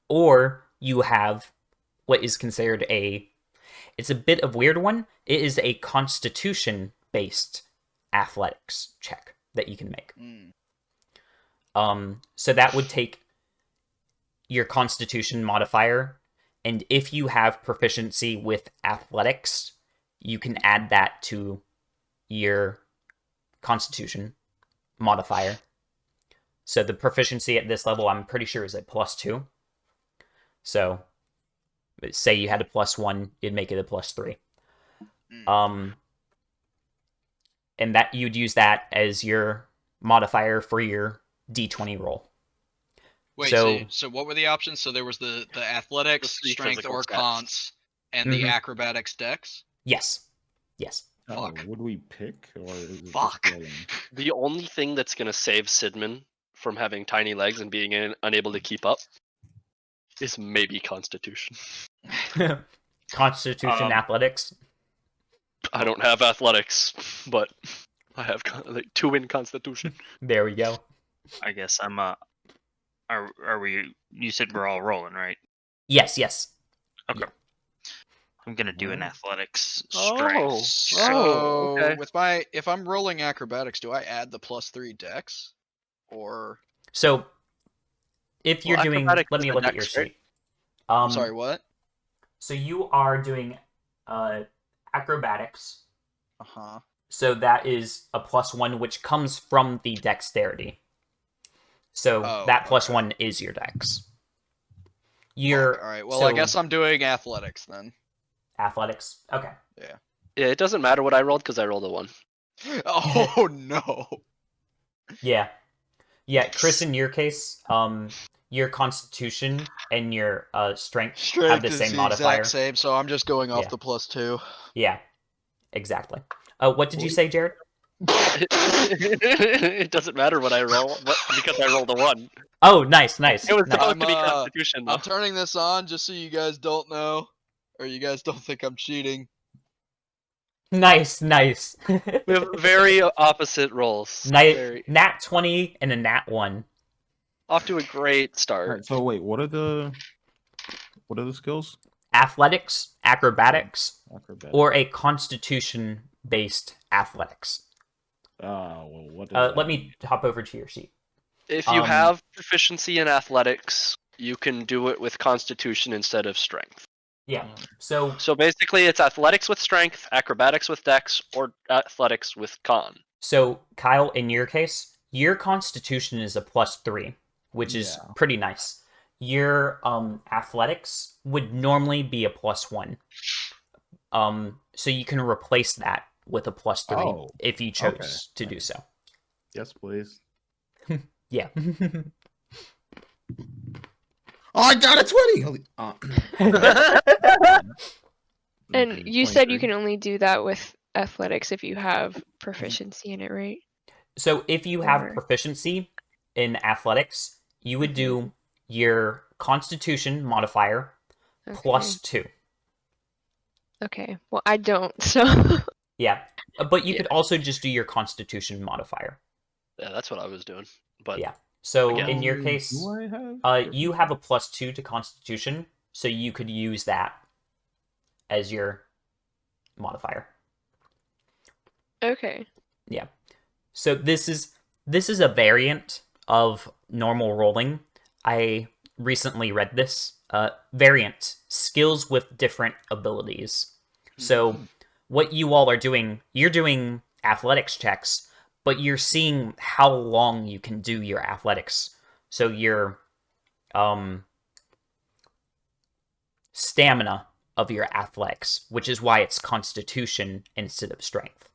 Or you have what is considered it's a bit of a weird one. It is a constitution-based athletics check that you can make. So that would take your constitution modifier, and if you have proficiency with athletics, you can add that to your constitution modifier. So the proficiency at this level, I'm pretty sure, is a +2. So say you had a +1, it'd make it a +3. And that you'd use that as your modifier for your D20 roll. Wait, so what were the options? So there was the athletics, The three strength, physical or stats. cons, and the Mhm. acrobatics dex? Yes. Yes. Fuck. Would we pick or is it just Fuck. rolling? The only thing that's gonna save Sidman from having tiny legs and being unable to keep up is maybe Constitution. Constitution athletics. I don't have athletics, but I have 2 in Constitution. There we go. I guess I'm are we? You said we're all rolling, right? Yes, yes. Okay. Yeah. I'm gonna do an athletics Oh. strength. So okay. if I'm rolling acrobatics, do I add the +3 dex? Or So if you're Well, doing, acrobatics let is me the look at your dex, right? sheet. I'm sorry, what? So you are doing acrobatics. Uh-huh. So that is a +1, which comes from the dexterity. So that +1 is your dex. Your All right. Well, I guess I'm doing athletics then. athletics. Okay. Yeah, it doesn't matter what I rolled because I rolled a 1. Oh no. Yeah. Yeah, Chris, in your case, your Constitution and your strength have Strength the is same the modifier. exact same, so I'm just going off Yeah. the +2. Yeah, exactly. What did you say, Jared? It doesn't matter what I roll because I rolled a 1. Oh, nice. It was nice. supposed to be Constitution, though. I'm turning this on just so you guys don't know, or you guys don't think I'm cheating. Nice. We have very opposite rolls. Nat 20 and a nat 1. Off to a great start. Alright, so wait, what are the skills? Athletics, acrobatics, Acrobatic. or a Constitution-based athletics. Well, what does that Let mean? me hop over to your sheet. If you have proficiency in athletics, you can do it with Constitution instead of Strength. Yeah. So basically, it's athletics with Strength, acrobatics with Dex, or athletics with Con. So Kyle, in your case, your Constitution is a +3, which is pretty nice. Your athletics would normally be a +1. So you can replace that with a +3 if you chose to do so. Yes, please. Yeah. Oh, I got a 20! And you said you can only do that with athletics if you have proficiency in it, right? So if you have Or- proficiency in athletics, you would do your Constitution modifier +2. Okay. Well, I don't, so. Yeah. But you could also just do your Constitution modifier. Yeah, that's what I was doing. But Yeah. So again, in your case, you have a +2 to Constitution, so you could use that as your modifier. Okay. Yeah. So this is a variant of normal rolling. I recently read this. Variant, skills with different abilities. So what you all are doing, you're doing athletics checks, but you're seeing how long you can do your athletics. So your stamina of your athletics, which is why it's Constitution instead of Strength.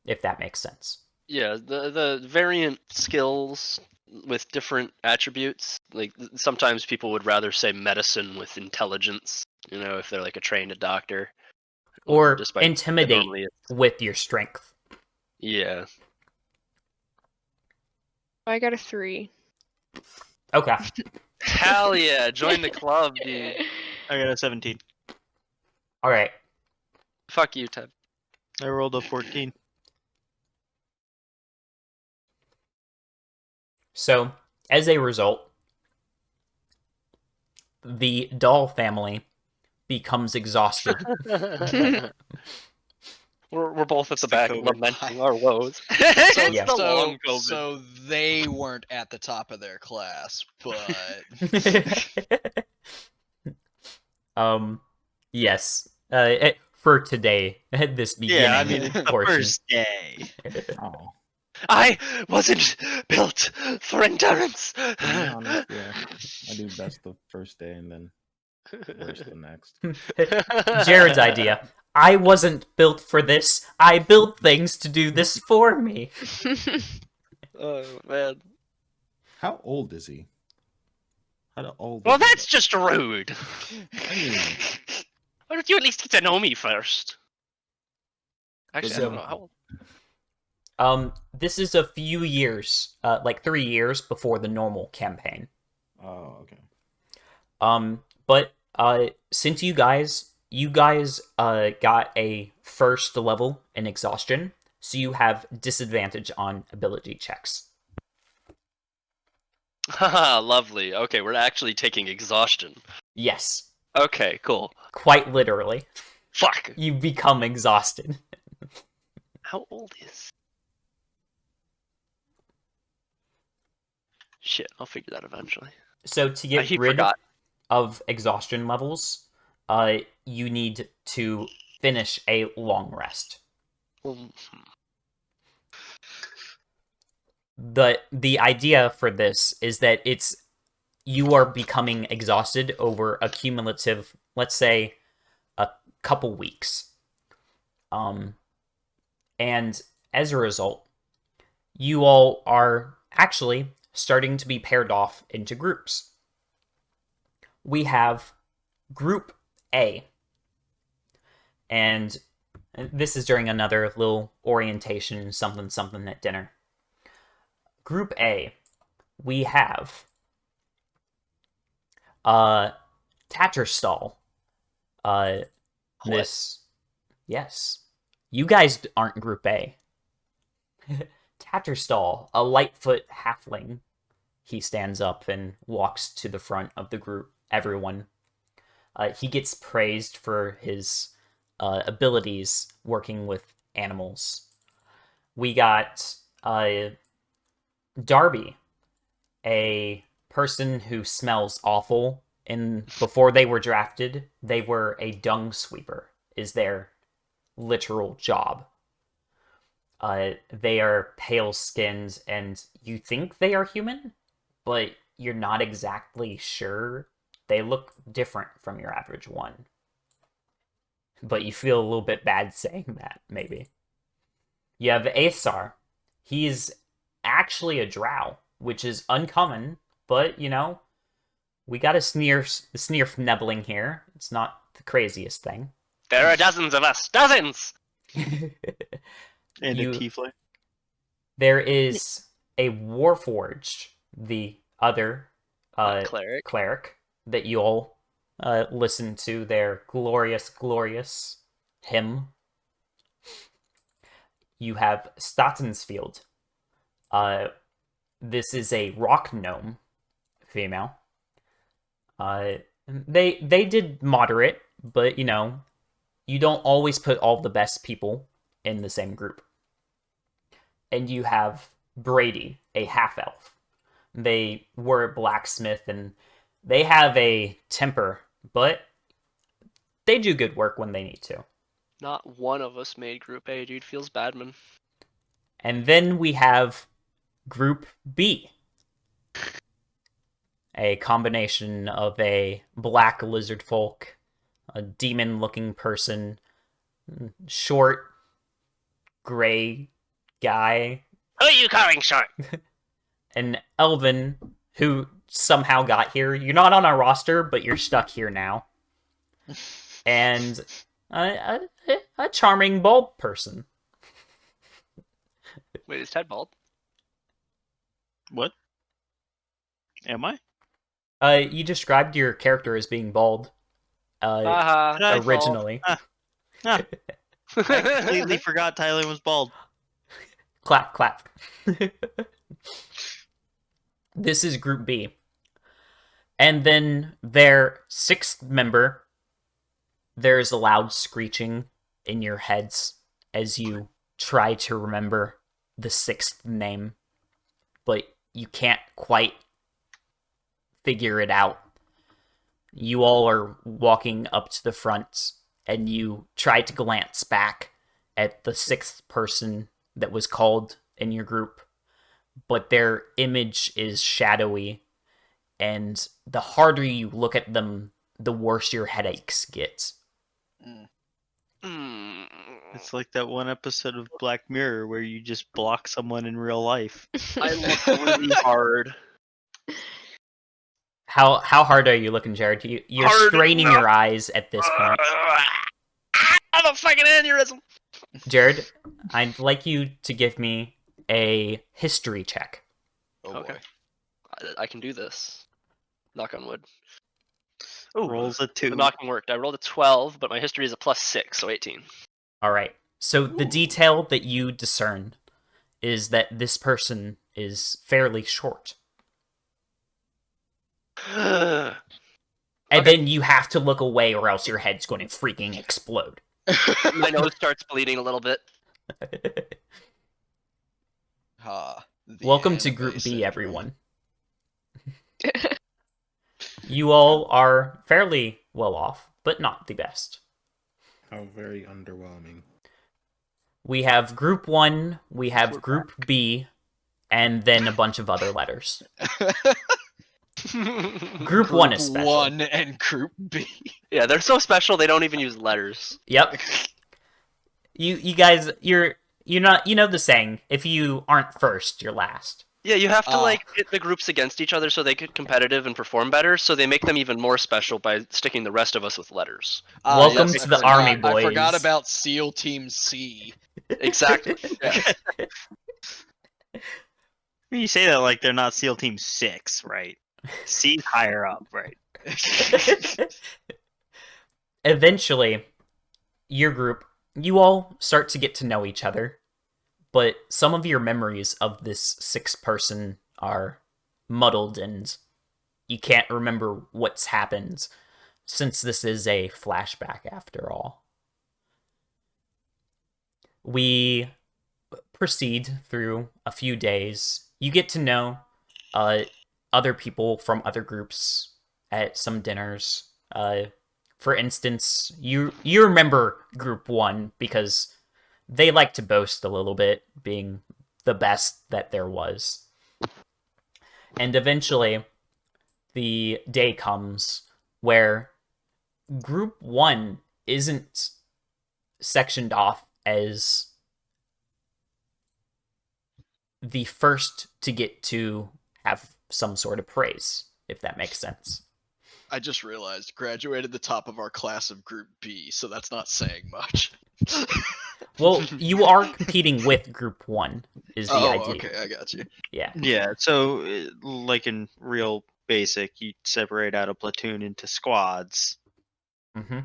If that makes sense. yeah, the variant skills with different attributes. Like sometimes people would rather say medicine with intelligence. You know, if they're like a trained doctor. Or despite intimidate normally it's- with your strength. Yeah. I got a 3. Okay. Hell yeah! Join the club, dude. I got a 17. All right. Fuck you, Ted. I rolled a 14. So, as a result, the doll family becomes exhausted. We're both at the the back COVID. lamenting our woes. Yeah. the long COVID. So they weren't at the top of their class, but Yes. For today, this beginning Yeah, I mean, it's the portion. first day. Oh, I wasn't built for endurance. to be honest, yeah. I do best the first day and then worse the next. Jared's idea. I wasn't built for this. I built things to do this for me. Oh man. How old is he? How old? Well, is he? that's just rude. I mean, Why don't you at least get to know me first? Actually, I don't know how old. This is a few years, like 3 years before the normal campaign. oh, okay. But since you guys got a first level in exhaustion, so you have disadvantage on ability checks. Haha, lovely. Okay, we're actually taking exhaustion. Yes, Okay, cool. quite literally. Fuck. You become exhausted. How old is? Shit, I'll figure that eventually. So to I get rid forgot. of exhaustion levels, you need to finish a long rest. The idea for this is that you are becoming exhausted over a cumulative, let's say, a couple weeks. And as a result, you all are actually starting to be paired off into groups. We have Group A. And this is during another little orientation something at dinner. Group A, we have Tatterstall. Yes. You guys aren't Group A. Tatterstall, a Lightfoot halfling. He stands up and walks to the front of the group. Everyone. He gets praised for his abilities working with animals. We got Darby, a person who smells awful. And before they were drafted, they were a dung sweeper, is their literal job. They are pale-skinned, and you think they are human, but you're not exactly sure. They look different from your average one. But you feel a little bit bad saying that, maybe. You have Aethar. He's actually a drow, which is uncommon, but, you know, we got a sneer nibbling here. It's not the craziest thing. There are dozens of us. Dozens! And a tiefling. There is a Warforged, the other cleric that you all listen to their glorious, glorious hymn. You have Statensfield. This is a rock gnome, female. They did moderate, but, you know, you don't always put all the best people in the same group. And you have Brady, a half-elf. They were a blacksmith, and they have a temper, but they do good work when they need to. Not one of us made Group A, dude. Feels bad, man. And then we have Group B. A combination of a black lizard folk, a demon-looking person, short, gray guy. Who are you calling short? An elven who somehow got here. You're not on our roster, but you're stuck here now. And a charming bald person. Wait, is Ted bald? What? Am I? You described your character as being bald. Originally. I completely forgot Tyler was bald. Clap, clap. This is Group B. And then their sixth member, there's a loud screeching in your heads as you try to remember the sixth name, but you can't quite figure it out. You all are walking up to the front, and you try to glance back at the sixth person that was called in your group, but their image is shadowy, and the harder you look at them, the worse your headaches get. It's like that one episode of Black Mirror where you just block someone in real life. I look really hard. How hard are you looking, Jared? You're Hard straining enough. your eyes at this point. I have a fucking aneurysm. Jared, I'd like you to give me a history check. Oh Okay. boy. I can do this. Knock on wood. Rolls a 2. The knocking worked. I rolled a 12, but my history is a +6, so 18. All right. So the detail that you discern is that this person is fairly short. And then you have to look away or else your head's going to freaking explode. My nose starts bleeding a little bit. Welcome to Group B, everyone. You all are fairly well off, but not the best. How very underwhelming. We have Group 1, we have Group B, and then a bunch of other letters. Group 1 is special. 1 and Group B. Yeah, they're so special they don't even use letters. Yep. You guys, you're not, you know the saying, if you aren't first, you're last. Yeah, you have to Ah. like pit the groups against each other so they get competitive and perform better. So they make them even more special by sticking the rest of us with letters. Welcome Yes, to I the forgot- army, I forgot boys. about SEAL Team C. Exactly. Yes. You say that like they're not SEAL Team 6, right? C's higher up, right? Eventually, your group, you all start to get to know each other, but some of your memories of this 6-person are muddled and you can't remember what's happened since this is a flashback after all. We proceed through a few days. You get to know other people from other groups at some dinners. For instance, you remember Group 1 because they like to boast a little bit, being the best that there was. And eventually, the day comes where Group 1 isn't sectioned off as the first to get to have some sort of praise, if that makes sense. I just realized graduated the top of our class of Group B, so that's not saying much. Well, you are competing with Group 1, is the idea. Okay, I got you. Yeah. Yeah, so like in real basic, you separate out a platoon into squads. Mm-hmm.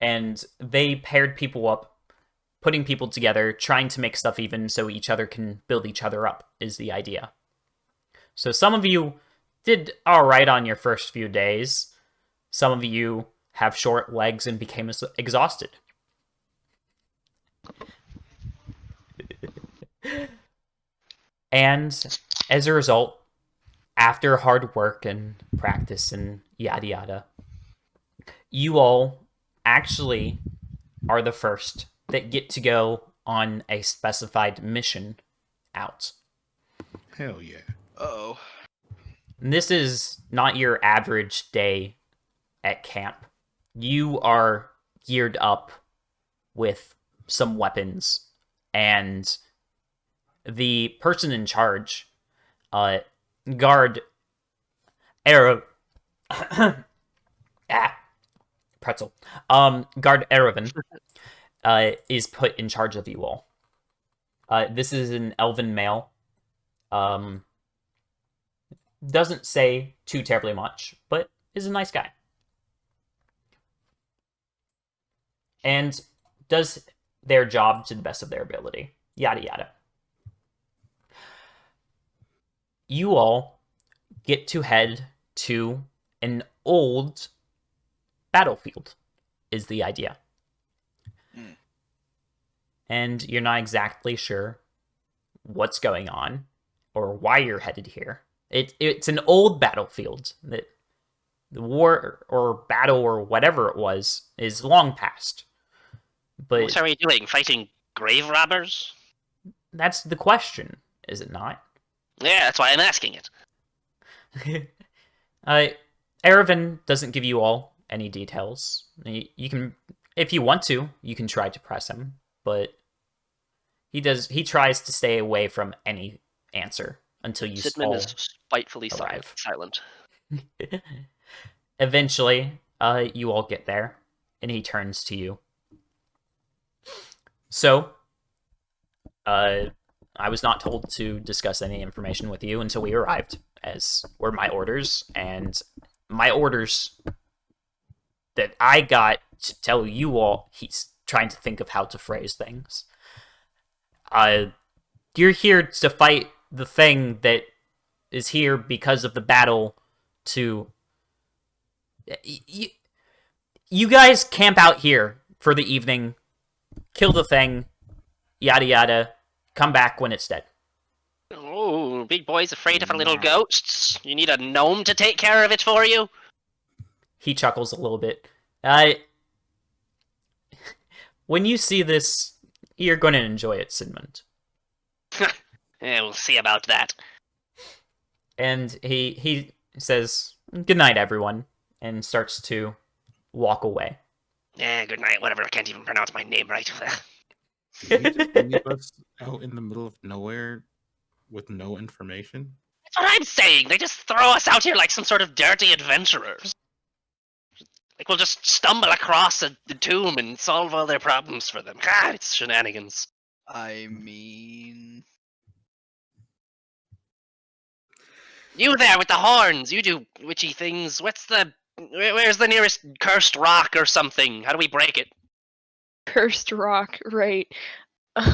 And they paired people up, putting people together, trying to make stuff even so each other can build each other up, is the idea. So some of you did alright on your first few days. Some of you have short legs and became exhausted. And as a result, after hard work and practice and yada yada, you all actually are the first that get to go on a specified mission out. Hell yeah. Uh-oh. And this is not your average day at camp. You are geared up with some weapons, and the person in charge, guard Arrow. Pretzel. Guard Erevan is put in charge of you all. This is an elven male. Doesn't say too terribly much, but is a nice guy. And does their job to the best of their ability. Yada yada. You all get to head to an old battlefield, is the idea. Mm. And you're not exactly sure what's going on or why you're headed here. It's an old battlefield that the war or battle or whatever it was is long past. But What are we doing? Fighting grave robbers? that's the question, is it not? Yeah, that's why I'm asking it. Erevan doesn't give you all any details. You can, if you want to, you can try to press him, but he tries to stay away from any answer until you Sidman all is spitefully arrive. silent. Eventually, you all get there, and he turns to you. So, I was not told to discuss any information with you until we arrived, as were my orders, and my orders that I got to tell you all, he's trying to think of how to phrase things. You're here to fight the thing that is here because of the battle to... You guys camp out here for the evening, kill the thing, yada yada, come back when it's dead. Oh, big boy's afraid of little ghosts. You need a gnome to take care of it for you? He chuckles a little bit. When you see this, you're going to enjoy it, Sigmund. Yeah, we'll see about that. And he says, "Good night, everyone," and starts to walk away. Yeah, good night, whatever. I can't even pronounce my name right. Did he just leave us out in the middle of nowhere with no information? That's what I'm saying. They just throw us out here like some sort of dirty adventurers. Like we'll just stumble across the tomb and solve all their problems for them. God, it's shenanigans. I mean, You there with the horns, you do witchy things. Where's the nearest cursed rock or something? How do we break it? Cursed rock, right? I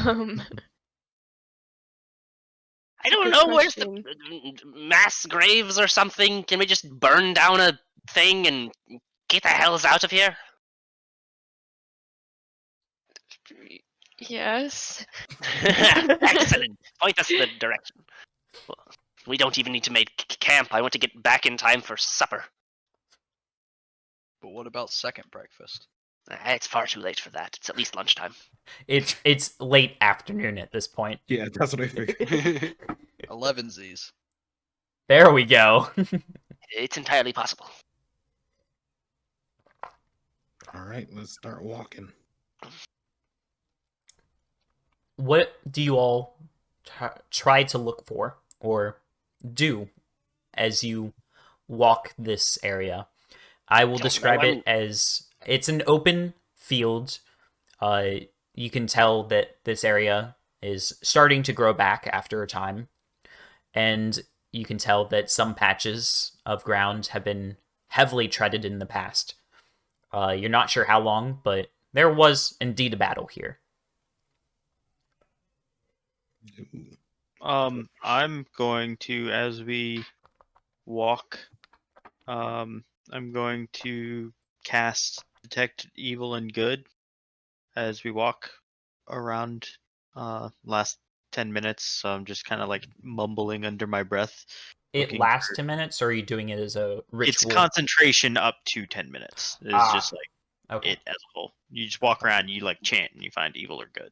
don't Good know, where's question. the mass graves or something? Can we just burn down a thing and get the hells out of here? Yes. Excellent. Point us in the direction. We don't even need to make camp. I want to get back in time for supper. but what about second breakfast? It's far too late for that. It's at least lunchtime. It's late afternoon at this point. Yeah, that's what I figured. 11sies. There we go. It's entirely possible. All right, let's start walking. What do you all try to look for or do as you walk this area? I will describe it as it's an open field. You can tell that this area is starting to grow back after a time, and you can tell that some patches of ground have been heavily treaded in the past. You're not sure how long, but there was indeed a battle here. I'm going to, as we walk, I'm going to cast Detect Evil and Good as we walk around last 10 minutes. So I'm just kind of like mumbling under my breath. It looking lasts for- 10 minutes, or are you doing it as a ritual? It's concentration up to 10 minutes. It's just like Okay. it as a whole. You just walk around, you like chant, and you find evil or good.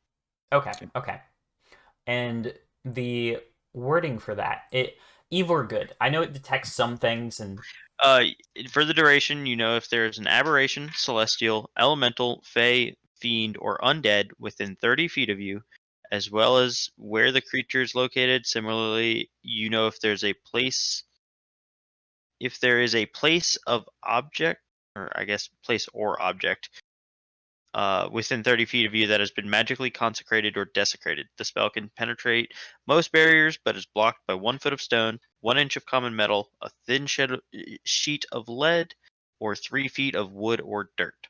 Okay. And the wording for that, evil or good. I know it detects some things, and For the duration, you know if there's an aberration, celestial, elemental, fey, fiend, or undead within 30 feet of you, as well as where the creature is located. Similarly, you know if there is a place of object, or I guess place or object, within 30 feet of you that has been magically consecrated or desecrated. The spell can penetrate most barriers, but is blocked by 1 foot of stone, 1 inch of common metal, a thin sheet of lead, or 3 feet of wood or dirt.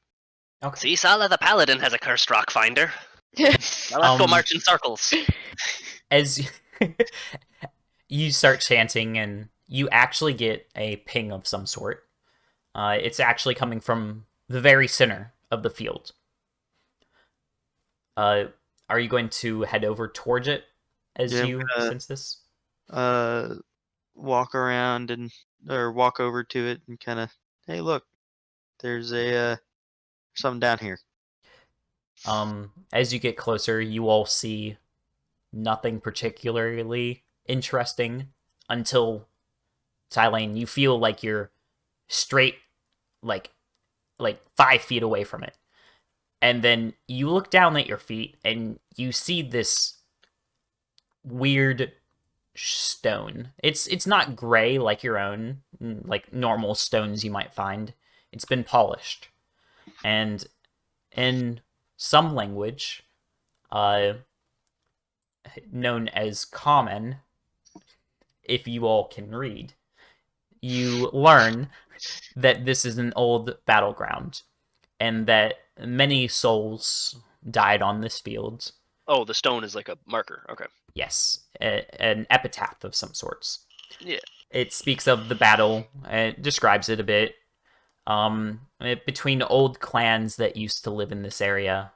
okay. See, Sala the Paladin has a cursed rock finder. Now let's go march in circles. As you start chanting, and you actually get a ping of some sort. It's actually coming from the very center of the field. Are you going to head over towards it as Yeah, I'm you gonna- sense this? Walk around or walk over to it and kind of, hey, look, there's something down here. As you get closer, you all see nothing particularly interesting until, Tylane, you feel like you're straight, like 5 feet away from it. And then you look down at your feet and you see this weird stone. It's not gray like your own, like normal stones you might find. It's been polished. And in some language, known as common, if you all can read, you learn that this is an old battleground, and that many souls died on this field. Oh, the stone is like a marker. Okay. Yes, an epitaph of some sorts. Yeah. It speaks of the battle. It describes it a bit. Between old clans that used to live in this area.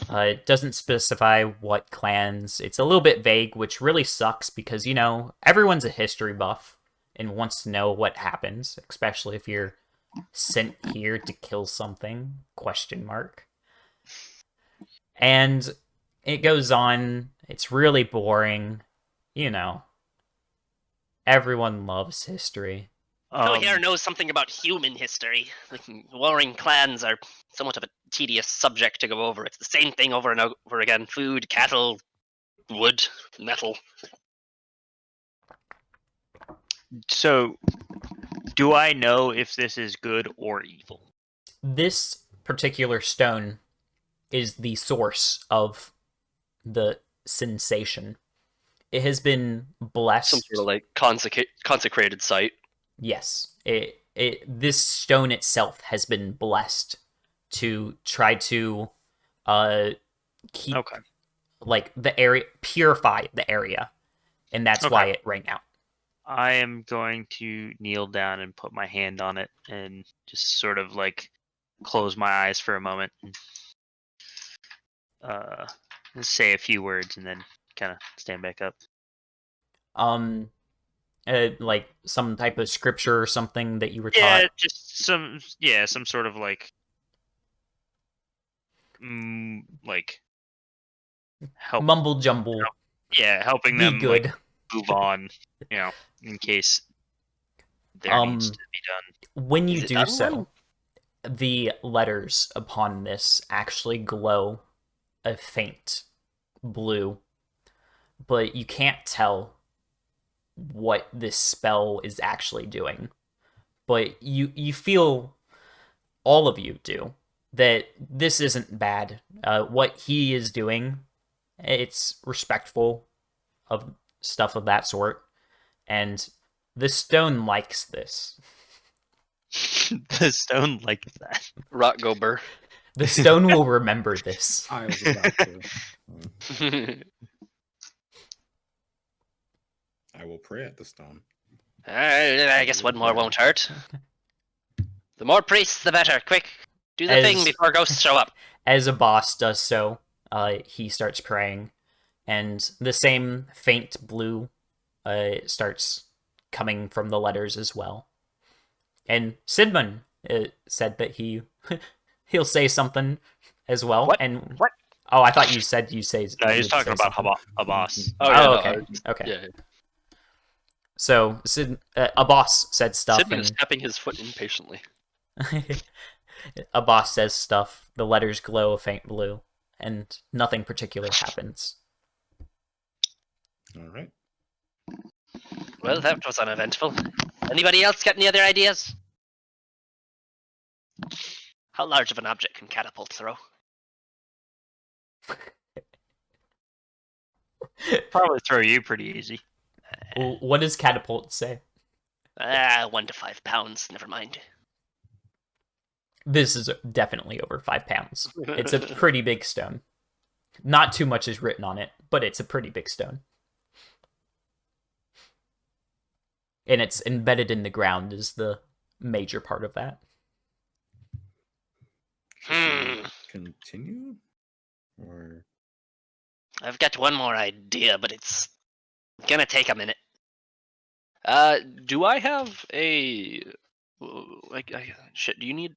It doesn't specify what clans. It's a little bit vague, which really sucks because, you know, everyone's a history buff and wants to know what happens, especially if you're sent here to kill something, ? And it goes on. It's really boring. You know, everyone loves history. Who here knows something about human history? Warring clans are somewhat of a tedious subject to go over. It's the same thing over and over again. Food, cattle, wood, metal. So, do I know if this is good or evil? This particular stone is the source of the sensation. It has been blessed. Some sort of like consecrated site. Yes, this stone itself has been blessed to try to keep like the area, purify the area, and that's why it rang out. I am going to kneel down and put my hand on it and just sort of like close my eyes for a moment and say a few words and then kind of stand back up. Like some type of scripture or something that you were Yeah, taught. just some sort of like help, mumble jumble. Helping Be them good. like move on, in case there needs to be done. When you do so, the letters upon this actually glow a faint blue, but you can't tell what this spell is actually doing. But you feel, all of you do, that this isn't bad. What he is doing, it's respectful of stuff of that sort, and the stone likes this. The stone likes that. Rock Gober. The stone will remember this. I was about to. I will pray at the stone. I guess one more won't hurt. The more priests, the better. Quick, do the thing before ghosts show up. As a boss does so, he starts praying, and the same faint blue starts coming from the letters as well. And Sidman said that he'll say something as well. What? And what? Oh, I thought you said you say. No, he's talking about a boss. Okay. Yeah. So a boss said stuff. Sidman is stepping his foot impatiently. A boss says stuff. The letters glow a faint blue, and nothing particular happens. All right. Well, that was uneventful. Anybody else got any other ideas? How large of an object can catapult throw? Probably throw you pretty easy. What does catapult say? 1 to 5 pounds. Never mind. This is definitely over 5 pounds. It's a pretty big stone. Not too much is written on it, but it's a pretty big stone. And it's embedded in the ground is the major part of that. Continue? Or I've got one more idea, but it's gonna take a minute. Do I have a shit? Do you need?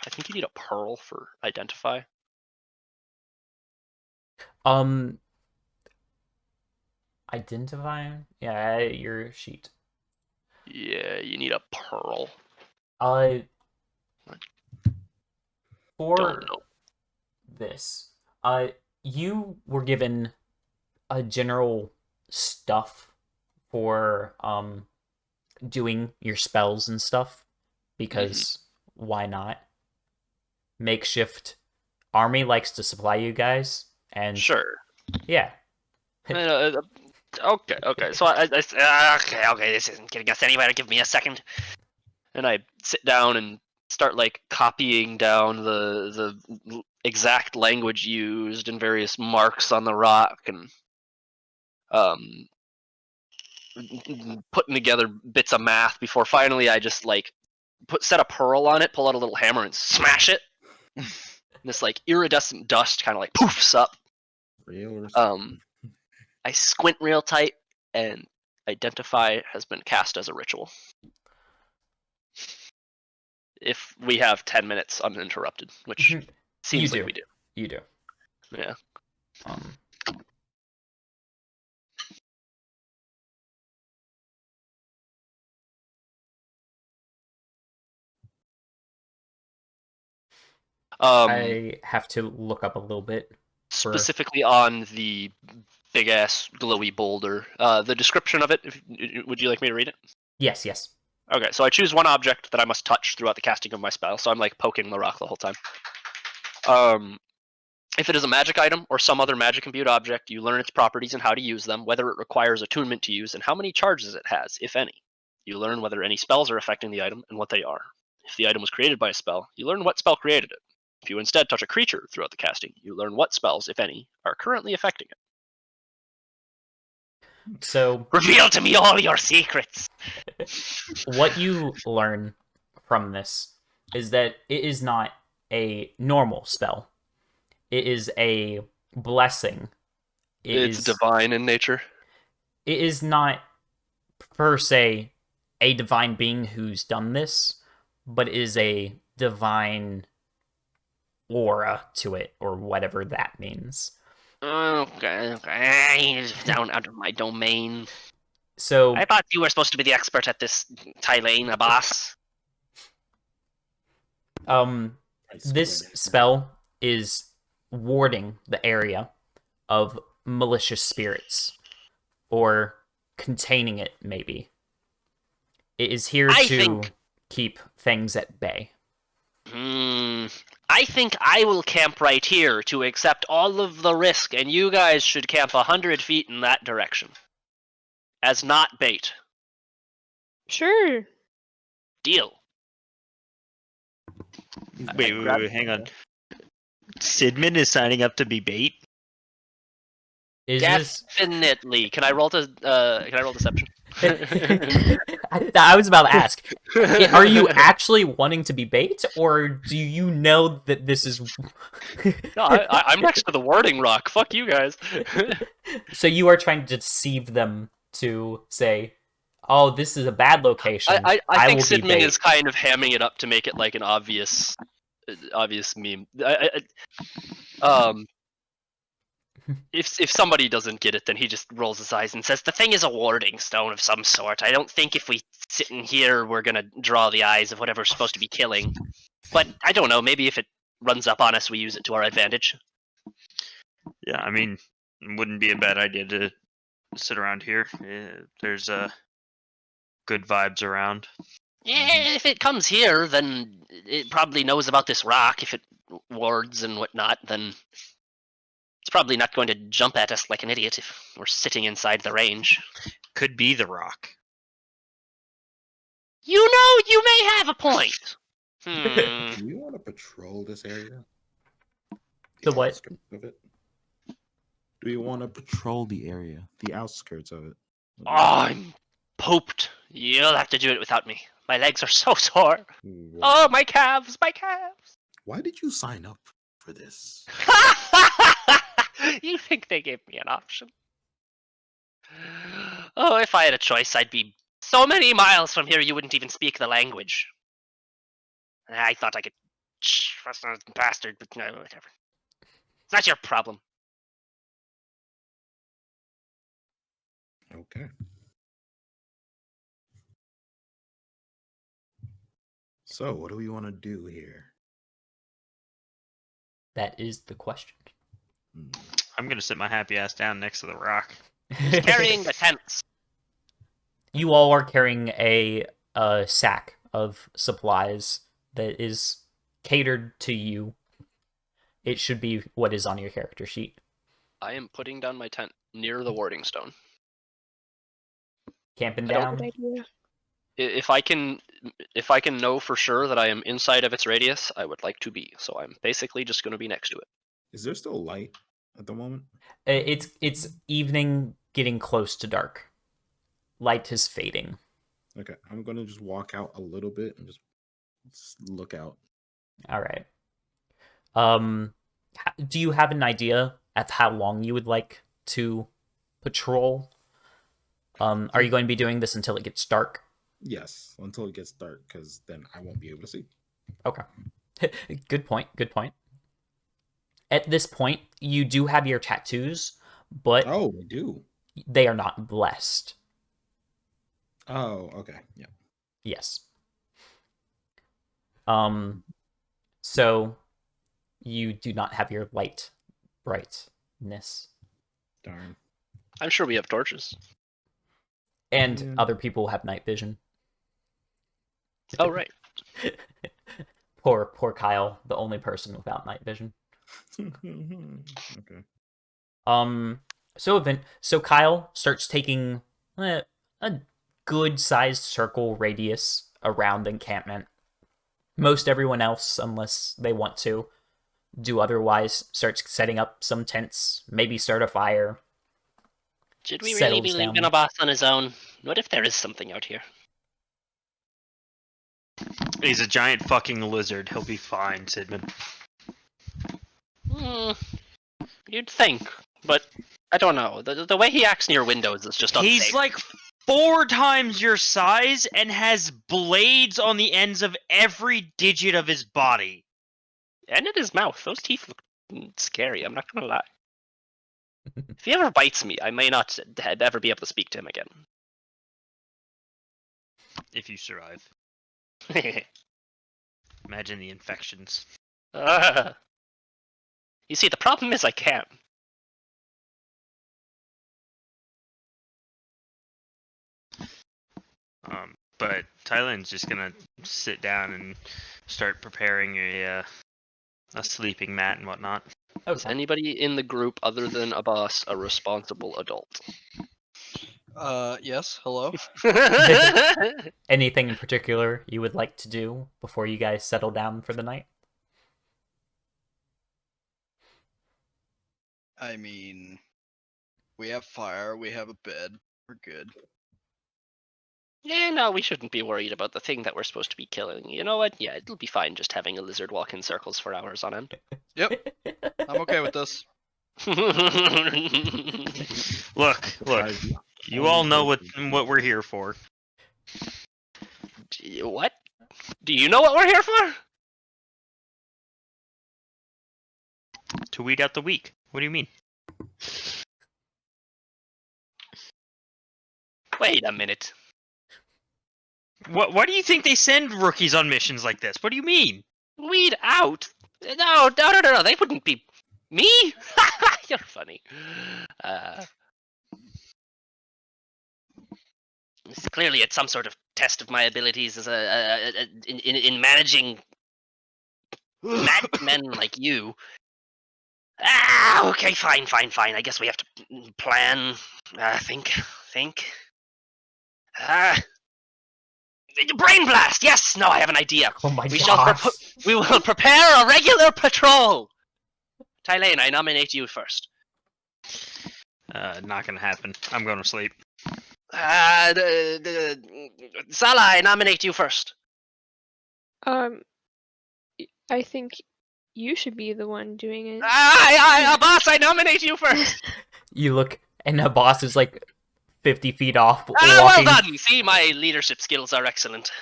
I think you need a pearl for identify. Identify? Yeah, your sheet. Yeah, you need a pearl. For this, you were given a general stuff for doing your spells and stuff, because why not? Makeshift army likes to supply you guys, and sure, yeah. Okay. So I okay. This isn't getting us anywhere. Give me a second. And I sit down and start like copying down the exact language used and various marks on the rock, and putting together bits of math before finally I just like set a pearl on it, pull out a little hammer and smash it. And this like iridescent dust kind of like poofs up. I squint real tight, and identify has been cast as a ritual. If we have 10 minutes uninterrupted, which seems like we do. You do. Yeah. I have to look up a little bit. specifically on the big ass glowy boulder. The description of it. Would you like me to read it? Yes, yes. Okay, so I choose one object that I must touch throughout the casting of my spell. So I'm like poking the rock the whole time. If it is a magic item or some other magic imbued object, you learn its properties and how to use them, whether it requires attunement to use, and how many charges it has, if any. You learn whether any spells are affecting the item and what they are. If the item was created by a spell, you learn what spell created it. If you instead touch a creature throughout the casting, you learn what spells, if any, are currently affecting it. So Reveal to me all your secrets. what you learn from this is that it is not a normal spell. It is a blessing. It's divine in nature. It is not per se a divine being who's done this, but it is a divine aura to it, or whatever that means. Okay. Down out of my domain. So I thought you were supposed to be the expert at this, Tylane, boss. this spell is warding the area of malicious spirits, or containing it, maybe. It is here to keep things at bay. I think I will camp right here to accept all of the risk, and you guys should camp 100 feet in that direction. As not bait. Sure. Deal. Wait, hang on. Sidman is signing up to be bait? Is this... Definitely. Can I roll deception? I was about to ask. Are you actually wanting to be bait, or do you know that this is... No, I'm next to the warding rock. Fuck you guys. So you are trying to deceive them to say, oh, this is a bad location. I think will be Sidman bait. is kind of hamming it up to make it like an obvious meme. If somebody doesn't get it, then he just rolls his eyes and says, "The thing is a warding stone of some sort. I don't think if we sit in here, we're gonna draw the eyes of whatever's supposed to be killing. But I don't know. Maybe if it runs up on us, we use it to our advantage." Yeah, I mean, it wouldn't be a bad idea to sit around here. There's good vibes around. Yeah, if it comes here, then it probably knows about this rock. If it wards and whatnot, then it's probably not going to jump at us like an idiot if we're sitting inside the range. Could be the rock. You know, you may have a point. Do you want to patrol this area? The what? Outskirts of it? Do you want to patrol the area, the outskirts of it? Oh, I'm pooped. You'll have to do it without me. My legs are so sore. Oh, my calves, my calves. Why did you sign up for this? You think they gave me an option? Oh, if I had a choice, I'd be so many miles from here you wouldn't even speak the language. I thought I could... That's not a bastard, but no, whatever. It's not your problem. Okay. So, what do we want to do here? That is the question. I'm gonna sit my happy ass down next to the rock. Who's carrying the tents? You all are carrying a sack of supplies that is catered to you. It should be what is on your character sheet. I am putting down my tent near the warding stone. Camping I don't- down. Good idea. If I can know for sure that I am inside of its radius, I would like to be. So I'm basically just going to be next to it. Is there still light at the moment? It's evening, getting close to dark. Light is fading. Okay, I'm gonna just walk out a little bit and just look out. All right. Do you have an idea of how long you would like to patrol? Are you going to be doing this until it gets dark? Yes, until it gets dark, because then I won't be able to see. Okay. Good point. Good point. At this point, you do have your tattoos, but Oh, we do. they are not blessed. Oh, okay. Yeah. Yes. So you do not have your light brightness. Darn. I'm sure we have torches. And Yeah. other people have night vision. Oh, right. Poor Kyle, the only person without night vision. Okay. So Kyle starts taking a good sized circle radius around the encampment. Most everyone else, unless they want to do otherwise, starts setting up some tents, maybe start a fire. Should we really Settles be leaving down. a boss on his own? What if there is something out here? He's a giant fucking lizard. He'll be fine, Sidman. You'd think, but I don't know. The way he acts near windows is just unsafe. He's like 4 times your size and has blades on the ends of every digit of his body. And in his mouth. Those teeth look scary, I'm not gonna lie. If he ever bites me, I may not ever be able to speak to him again. If you survive. Imagine the infections. You see, the problem is I can't. But Thailand's just gonna sit down and start preparing a sleeping mat and whatnot. Oh, Is anybody in the group other than a boss a responsible adult? Yes. Hello. Anything in particular you would like to do before you guys settle down for the night? I mean, we have fire. We have a bed. We're good. Yeah, no, we shouldn't be worried about the thing that we're supposed to be killing. You know what? Yeah, it'll be fine just having a lizard walk in circles for hours on end. Yep. I'm okay with this. Look, you all know what we're here for. What? Do you know what we're here for? To weed out the weak. What do you mean? Wait a minute. Why do you think they send rookies on missions like this? What do you mean? Weed out? No, they wouldn't be... Me? You're funny. Clearly it's some sort of test of my abilities as in managing magic men like you. Okay, fine. I guess we have to plan, think. Brain blast! Yes! No, I have an idea. Oh my We gosh. we will prepare a regular patrol! Tylane, I nominate you first. Not gonna happen. I'm going to sleep. Sala, I nominate you first. I think you should be the one doing it. Boss, I nominate you first! You look, and the boss is like 50 feet off. Well walking. done! See, my leadership skills are excellent.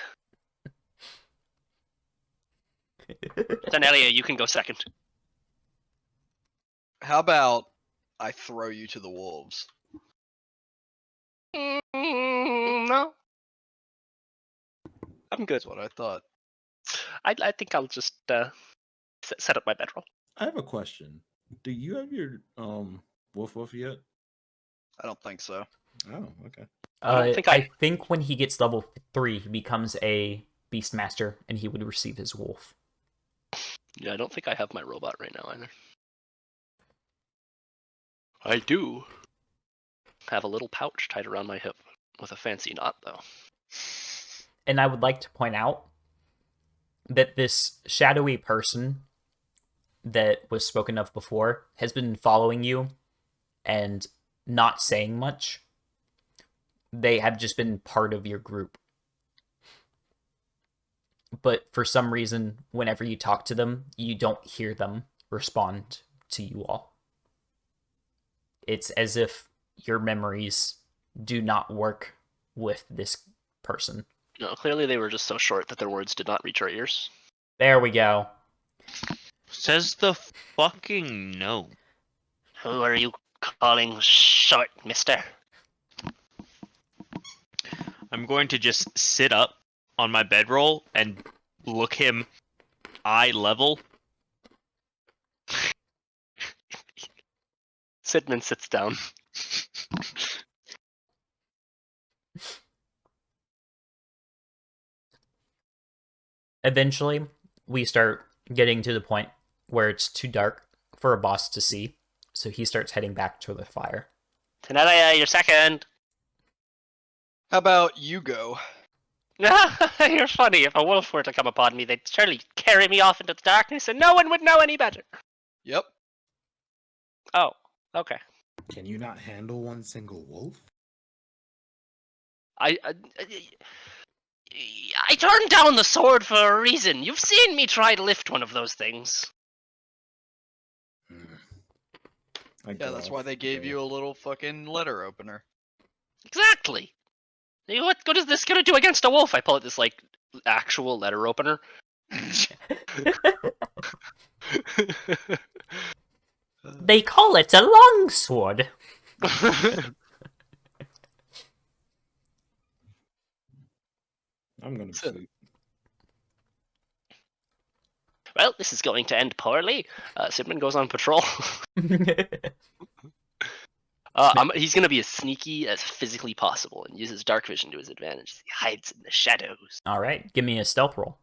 Danelia, you can go second. How about I throw you to the wolves? No. I'm good. That's what I thought. I think I'll just set up my bedroll. I have a question. Do you have your woof yet? I don't think so. Oh, okay. I think when he gets level 3, he becomes a Beastmaster, and he would receive his wolf. Yeah, I don't think I have my robot right now either. I do have a little pouch tied around my hip with a fancy knot, though. And I would like to point out that this shadowy person that was spoken of before has been following you and not saying much. They have just been part of your group. But for some reason, whenever you talk to them, you don't hear them respond to you all. It's as if your memories do not work with this person. No, clearly they were just so short that their words did not reach our ears. There we go. Says the fucking no. Who are you calling short, mister? I'm going to just sit up on my bedroll and look him eye level. Sidman sits down. Eventually, we start getting to the point where it's too dark for a boss to see, so he starts heading back to the fire. Tenaya, you're second. How about you go? You're funny. If a wolf were to come upon me, they'd surely carry me off into the darkness, and no one would know any better. Yep. Oh, okay. Can you not handle one single wolf? I turned down the sword for a reason. You've seen me try to lift one of those things. Yeah, that's why they gave you a little fucking letter opener. Exactly. What good is this gonna do against a wolf? I pull out this like actual letter opener. They call it a longsword. I'm gonna sleep. Well, this is going to end poorly. Sidman goes on patrol. He's going to be as sneaky as physically possible and uses dark vision to his advantage. He hides in the shadows. All right, give me a stealth roll.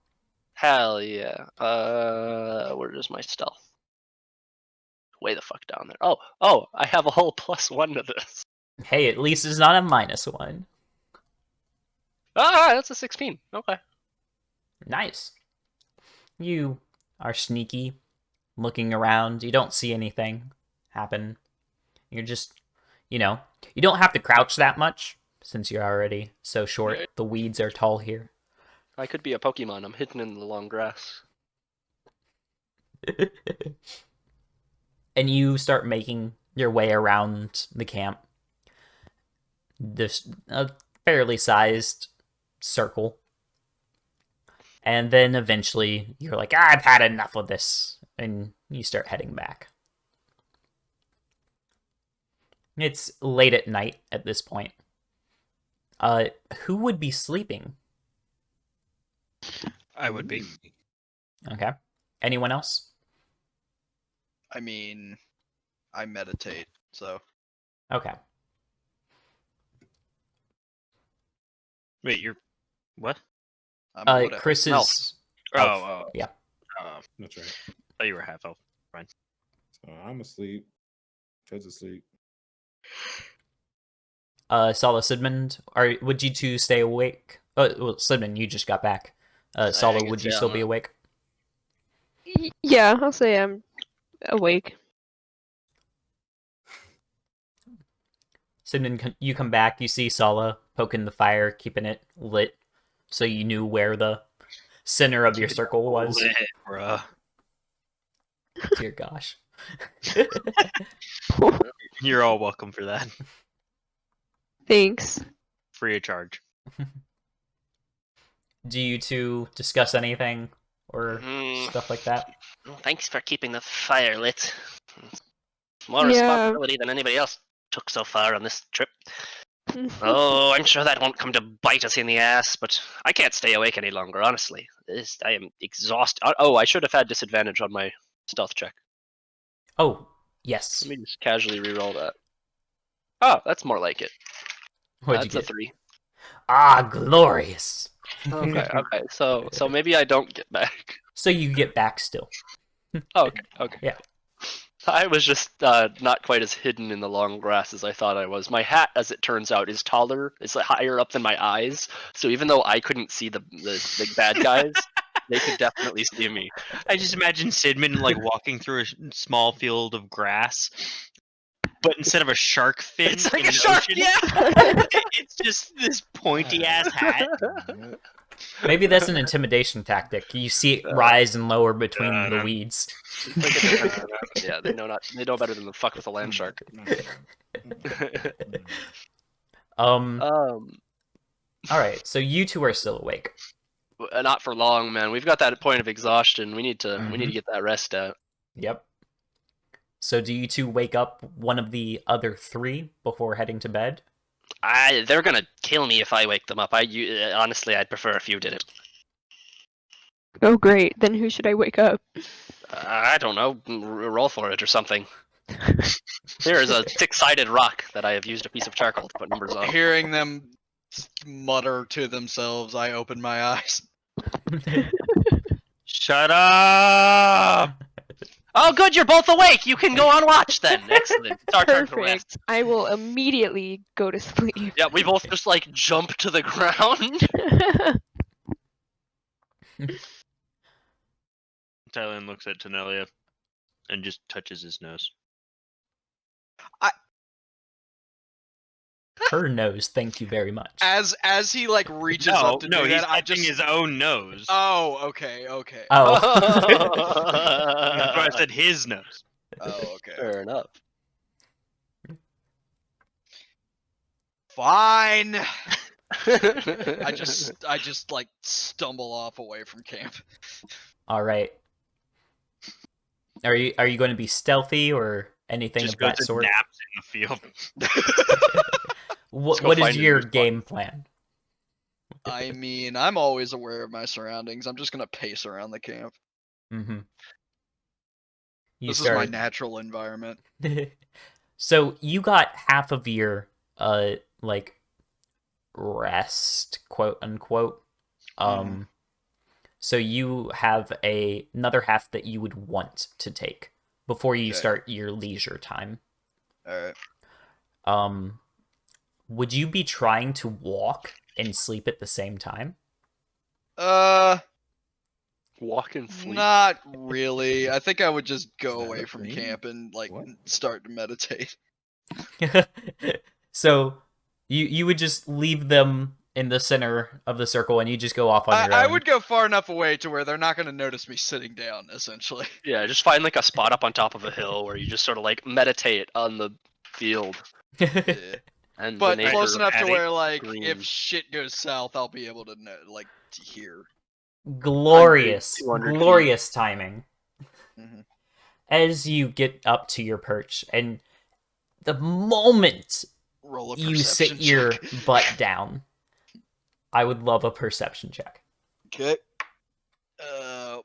Hell yeah. Where is my stealth? Way the fuck down there. Oh, I have a whole +1 to this. Hey, at least it's not a -1. Ah, that's a 16. Okay. Nice. You are sneaky, looking around. You don't see anything happen. You're just, you don't have to crouch that much since you're already so short. Right. The weeds are tall here. I could be a Pokemon. I'm hidden in the long grass. And you start making your way around the camp. There's a fairly sized circle. And then eventually you're like, I've had enough of this. And you start heading back. It's late at night at this point. Who would be sleeping? I would be. Okay. Anyone else? I mean, I meditate, so. Okay. Wait, you're what? I'm whatever. Chris is... Oh, yeah. That's right. Oh, you were half elf. Fine. So I'm asleep. Fed's asleep. Sala, Sidmund, would you two stay awake? Well, Sidmund, you just got back. Sala, guess, would you yeah, still I'm be awake? Yeah, I'll say I'm awake. Sidmund, you come back, you see Sala poking the fire, keeping it lit, so you knew where the center of your circle was. Lit, bruh. Dear gosh. You're all welcome for that. Thanks. Free of charge. Do you two discuss anything or Mm. stuff like that? Well, thanks for keeping the fire lit. It's more Yeah. responsibility than anybody else took so far on this trip. Oh, I'm sure that won't come to bite us in the ass, but I can't stay awake any longer, honestly. I am exhausted. Oh, I should have had disadvantage on my stealth check. Oh, yes. Let me just casually reroll that. Oh, that's more like it. What'd That's you a get? 3. Ah, glorious. Okay. So maybe I don't get back. So you get back still. Okay. Yeah. I was just not quite as hidden in the long grass as I thought I was. My hat, as it turns out, is taller. It's like higher up than my eyes. So even though I couldn't see the big bad guys, they could definitely see me. I just imagine Sidman like walking through a small field of grass, but instead of a shark fin, It's like in a the shark, ocean, yeah. it's just this pointy ass hat. Maybe that's an intimidation tactic. You see it rise and lower between the weeds. Yeah, they know better than to fuck with a land shark. All right, so you two are still awake. Not for long, man. We've got that point of exhaustion. We need to get that rest out. Yep. So do you two wake up one of the other three before heading to bed? They're gonna kill me if I wake them up. Honestly, I'd prefer if you did it. Oh, great. Then who should I wake up? I don't know. Roll for it or something. Here is a six-sided rock that I have used a piece of charcoal to put numbers on. Hearing them mutter to themselves, I open my eyes. Shut up! Oh, good, you're both awake. You can go on watch then. Excellent. It's our turn to rest. Perfect. I will immediately go to sleep. Yeah, we both just like jump to the ground. Tylen looks at Tanelia and just touches his nose. Her nose, thank you very much. As he like reaches up to do he's that, I touching just his own nose. Oh, okay. Oh. That's why I said his nose. Oh, okay. Fair enough. Fine. I just like stumble off away from camp. All right. Are you going to be stealthy or anything Just of goes that and sort? naps in the field. What is your game plan? I mean, I'm always aware of my surroundings. I'm just gonna pace around the camp. Mm-hmm. This is my natural environment. So you got half of your like rest, quote unquote. So you have another half that you would want to take before you start your leisure time. All right. Would you be trying to walk and sleep at the same time? Walk and sleep? Not really. I think I would just go away from camp and like start to meditate. So you would just leave them in the center of the circle and you just go off on your own? I would go far enough away to where they're not going to notice me sitting down, essentially. Yeah, just find like a spot up on top of a hill where you just sort of like meditate on the field. Yeah. And But the close nature enough to where like green. if shit goes south, I'll be able to know, like to hear. Glorious, 200 glorious timing. Mm-hmm. As you get up to your perch, and the moment Roll a you perception sit your check. butt down, I would love a perception check. Okay. Uh-oh.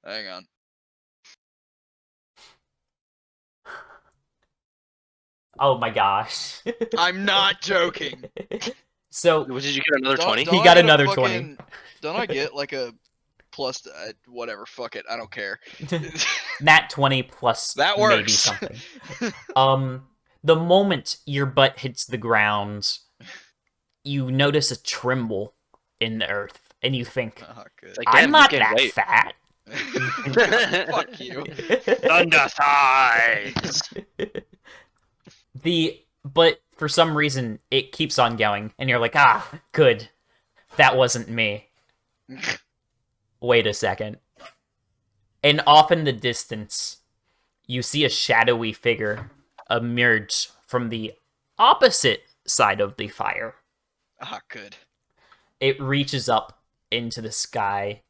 Hang on. Oh my gosh. I'm not joking. So did you get another 20? He got another 20. Don't I get like a plus whatever, fuck it, I don't care. Nat 20 plus That maybe works. something. The moment your butt hits the ground, you notice a tremble in the earth, and you think, Oh, good. Like, I'm damn, not you that gained weight. fat. Fuck you. Thunder thighs. But for some reason, it keeps on going, and you're like, good. That wasn't me. Wait a second. And off in the distance, you see a shadowy figure emerge from the opposite side of the fire. Ah, good. It reaches up into the sky,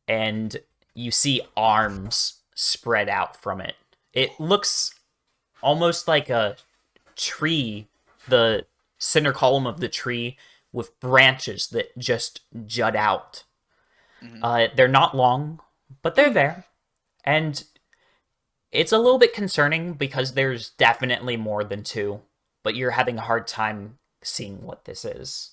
and you see arms spread out from it. It looks almost like a tree, the center column of the tree, with branches that just jut out. Mm-hmm. They're not long, but they're there. And it's a little bit concerning because there's definitely more than two, but you're having a hard time seeing what this is.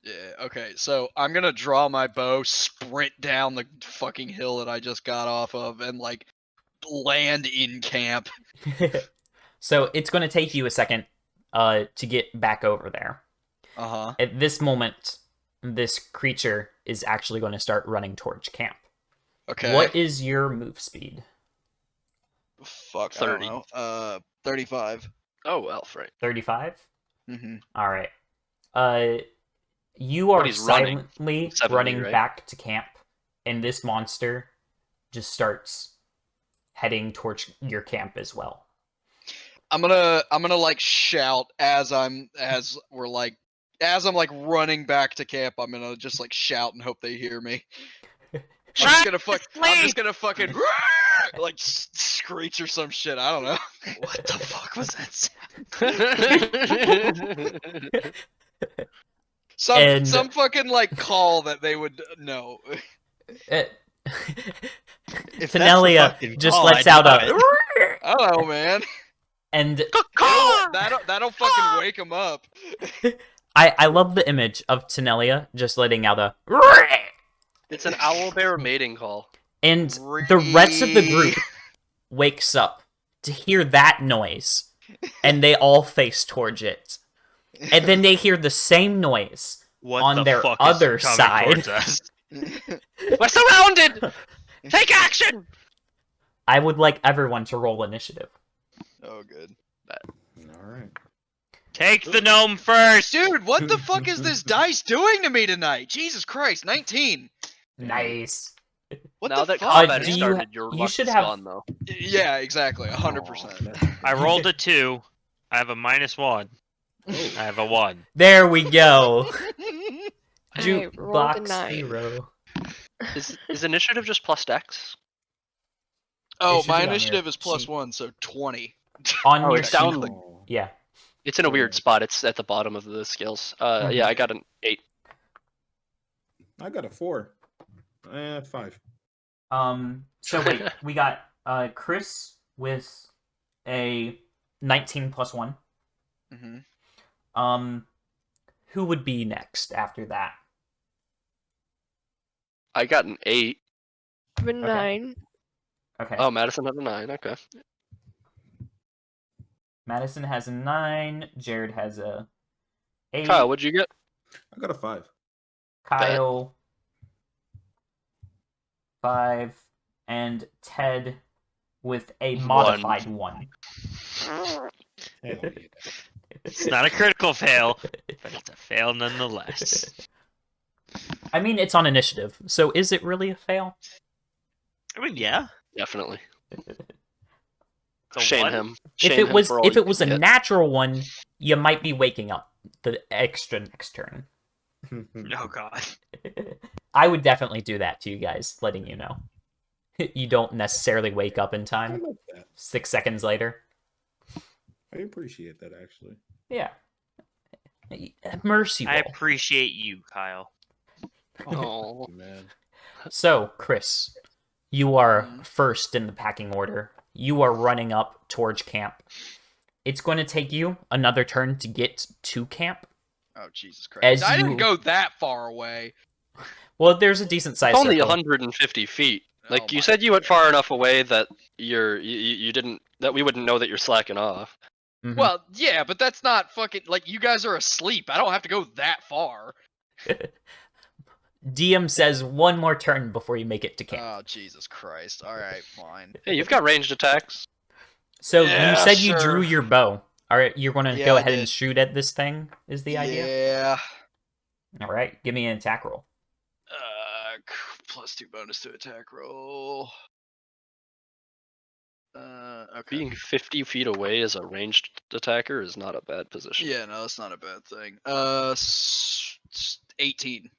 Yeah, okay, so I'm gonna draw my bow, sprint down the fucking hill that I just got off of, and like land in camp. So it's going to take you a second to get back over there. Uh-huh. At this moment, this creature is actually going to start running towards camp. Okay. What is your move speed? Fuck, 30. I don't know. 35. Oh, elf, right. 35? Mm-hmm. All right. You are he's running. silently 70, running right? back to camp, and this monster just starts heading towards your camp as well. I'm gonna like shout as I'm like running back to camp. I'm gonna just like shout and hope they hear me. I'm just gonna fucking like screech or some shit. I don't know. What the fuck was that sound? Some fucking like call that they would know. If that's the Tanelia fucking just call, lets I out know a Oh man, and that'll fucking wake him up. I love the image of Tanelia just letting out a It's an owl bear mating call. and the rest of the group wakes up to hear that noise and they all face towards it. And then they hear the same noise What on the their fuck other is coming side. towards us? We're surrounded! Take action! I would like everyone to roll initiative. Oh, good. All right. Take the gnome first. Dude, what the fuck is this dice doing to me tonight? Jesus Christ, 19. Nice. What now the that fuck? combat do has you- started, your you luck should is have- gone, though. Yeah, exactly, 100%. I rolled a 2. I have a -1. I have a 1. There we go. I rolled a Jukebox 9. hero. Is initiative just plus dex? Oh, should my be on your initiative is plus sheet. 1, so 20. On Oh, your it's sheet. down. Oh. Yeah. It's in a weird spot. It's at the bottom of the skills. Yeah, I got an 8. I got a 4. 5. So wait, we got Chris with a 19 plus 1. Mm-hmm. Who would be next after that? I got an 8. I have a 9. Okay. Oh, Madison had a 9. Okay. Madison has a 9. Jared has a 8. Kyle, what'd you get? I got a 5. Kyle 5, and Ted with a modified 1. Hell yeah. It's not a critical fail, but it's a fail nonetheless. I mean, it's on initiative, so is it really a fail? I mean, yeah. Definitely. So Shame what? him. If Shame it him was for all if you it was a get. natural one, you might be waking up the extra next turn. Oh god. I would definitely do that to you guys, letting you know. You don't necessarily wake up in I time love that. 6 seconds later. I appreciate that actually. Yeah. Mercy I roll. appreciate you, Kyle. Oh. Man. So, Chris, you are first in the packing order. You are running up towards camp. It's going to take you another turn to get to camp. Oh, Jesus As Christ. I didn't you- go that far away. Well, there's a decent size It's only circle. 150 feet. Like Oh you my said, you went far enough away that you didn't that we wouldn't know that you're slacking off. Mhm. Well, yeah, but that's not fucking like you guys are asleep. I don't have to go that far. DM says one more turn before you make it to camp. Oh, Jesus Christ. All right, fine. Hey, you've got ranged attacks. So yeah, you said you sure. drew your bow. All right, you're going to Yeah, go I ahead and did. shoot at this thing, is the idea? Yeah. All right, give me an attack roll. Plus 2 bonus to attack roll. Okay. Being 50 feet away as a ranged attacker is not a bad position. Yeah, no, that's not a bad thing. 18.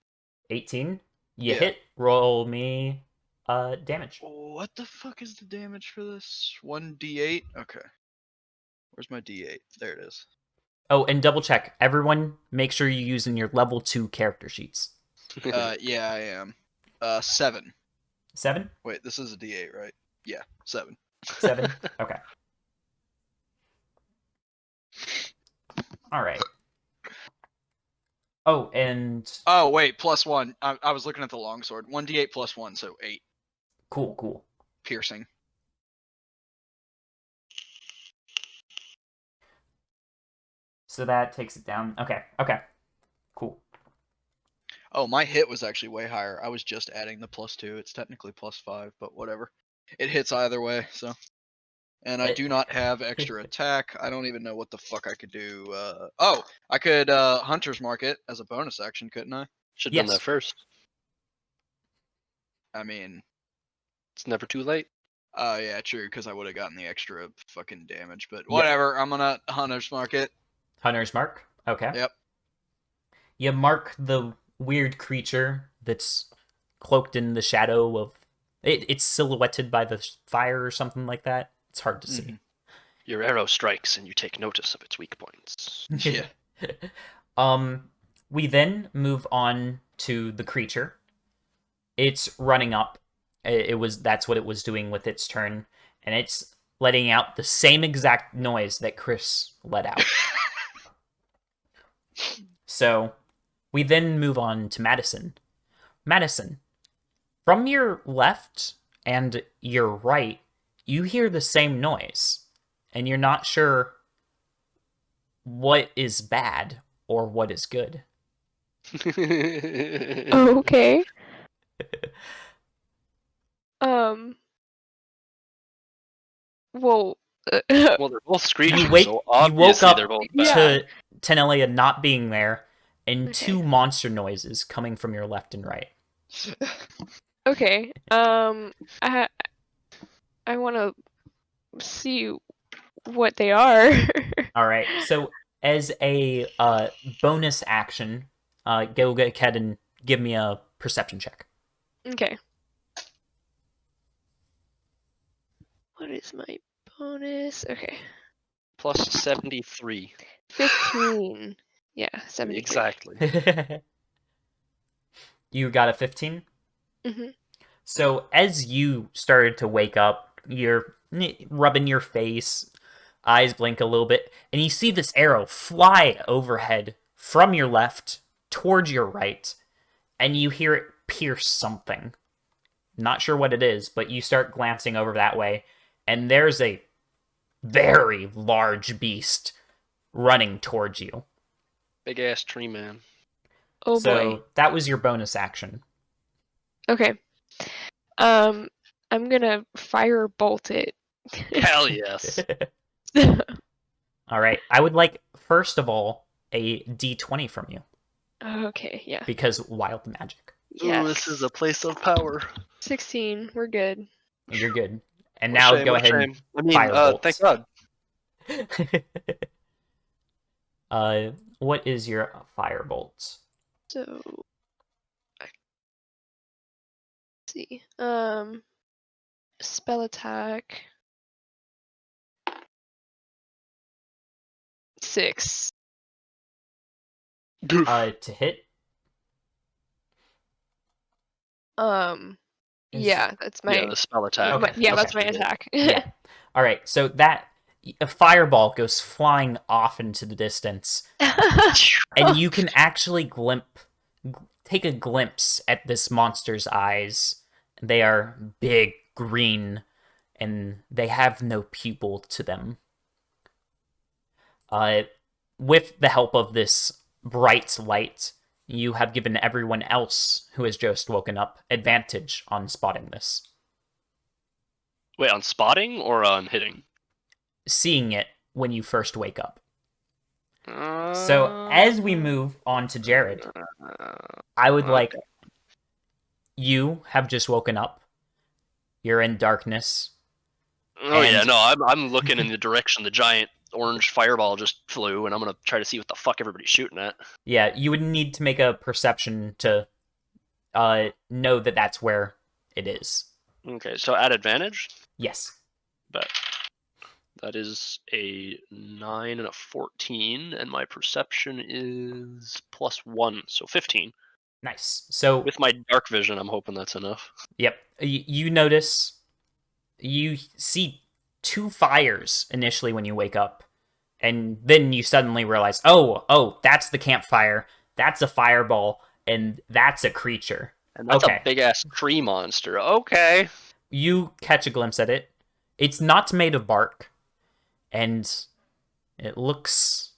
18. You Yeah. hit. Roll me damage. What the fuck is the damage for this? 1d8? Okay. Where's my d8? There it is. Oh, and double check. Everyone, make sure you're using your level 2 character sheets. Yeah, I am. 7. 7? Wait, this is a d8, right? Yeah, 7. 7? Okay. All right. Oh, and Oh, wait, plus 1. I was looking at the longsword. 1d8 plus 1, so 8. cool. Piercing. So that takes it down. Okay. Cool. Oh, my hit was actually way higher. I was just adding the plus 2. It's technically plus 5, but whatever. It hits either way, so. And I It- do not have extra attack. I don't even know what the fuck I could do. Oh, I could Hunter's Mark it as a bonus action, couldn't I? Should have done Yes. that first. I mean, It's never too late. yeah, true, because I would have gotten the extra fucking damage, but Yeah. whatever. I'm gonna Hunter's Mark it. Hunter's mark. Okay. Yep. You mark the weird creature that's cloaked in the shadow of it's silhouetted by the fire or something like that. It's hard to see. Your arrow strikes and you take notice of its weak points. Yeah. We then move on to the creature. It's running up. That's what it was doing with its turn, and it's letting out the same exact noise that Chris let out. So we then move on to Madison. Madison, from your left and your right, you hear the same noise, and you're not sure what is bad or what is good. Oh, okay. Well, Well, they're both screeching, You so woke obviously up they're both Yeah. bad. to Tenelia not being there, and Okay. 2 monster noises coming from your left and right. okay. I want to see what they are. All right. So as a bonus action, go ahead and give me a perception check. Okay. What is my bonus? Okay. Plus 73. 15. Yeah, 73. Exactly. You got a 15? Mm-hmm. So as you started to wake up, you're rubbing your face, eyes blink a little bit, and you see this arrow fly overhead from your left towards your right, and you hear it pierce something. Not sure what it is, but you start glancing over that way, and there's a very large beast running towards you. Big ass tree man. Oh So boy. that was your bonus action. Okay. I'm gonna firebolt it. Hell yes. All right. I would like, first of all, a d20 from you, Okay, yeah. because wild magic. Yes. Ooh, this is a place of power. 16. We're good. You're good. And What a now shame, go what a ahead and shame. I mean, firebolt. thank God. What is your firebolt? So, let's see. Spell attack. 6. To hit? Yeah, that's my. Yeah, the spell attack. Okay. Yeah, that's Okay. my attack. Yeah. All right. So that a fireball goes flying off into the distance, and you can actually take a glimpse at this monster's eyes. They are big, green, and they have no pupil to them. With the help of this bright light, you have given everyone else who has just woken up advantage on spotting this. Wait, on spotting or on hitting? Seeing it when you first wake up. So as we move on to Jared, I would like, you have just woken up. You're in darkness. Oh yeah, and- no, I'm looking in the direction the giant orange fireball just flew, and I'm gonna try to see what the fuck everybody's shooting at. Yeah, you would need to make a perception to know that that's where it is. Okay, so at advantage, Yes. but that is a 9 and a 14, and my perception is +1, so 15. Nice. So With my dark vision, I'm hoping that's enough. yep, you notice, you see 2 fires initially when you wake up, and then you suddenly realize, oh, that's the campfire, that's a fireball, and that's a creature. And that's Okay. a big ass tree monster. Okay. You catch a glimpse at it. It's not made of bark, and it looks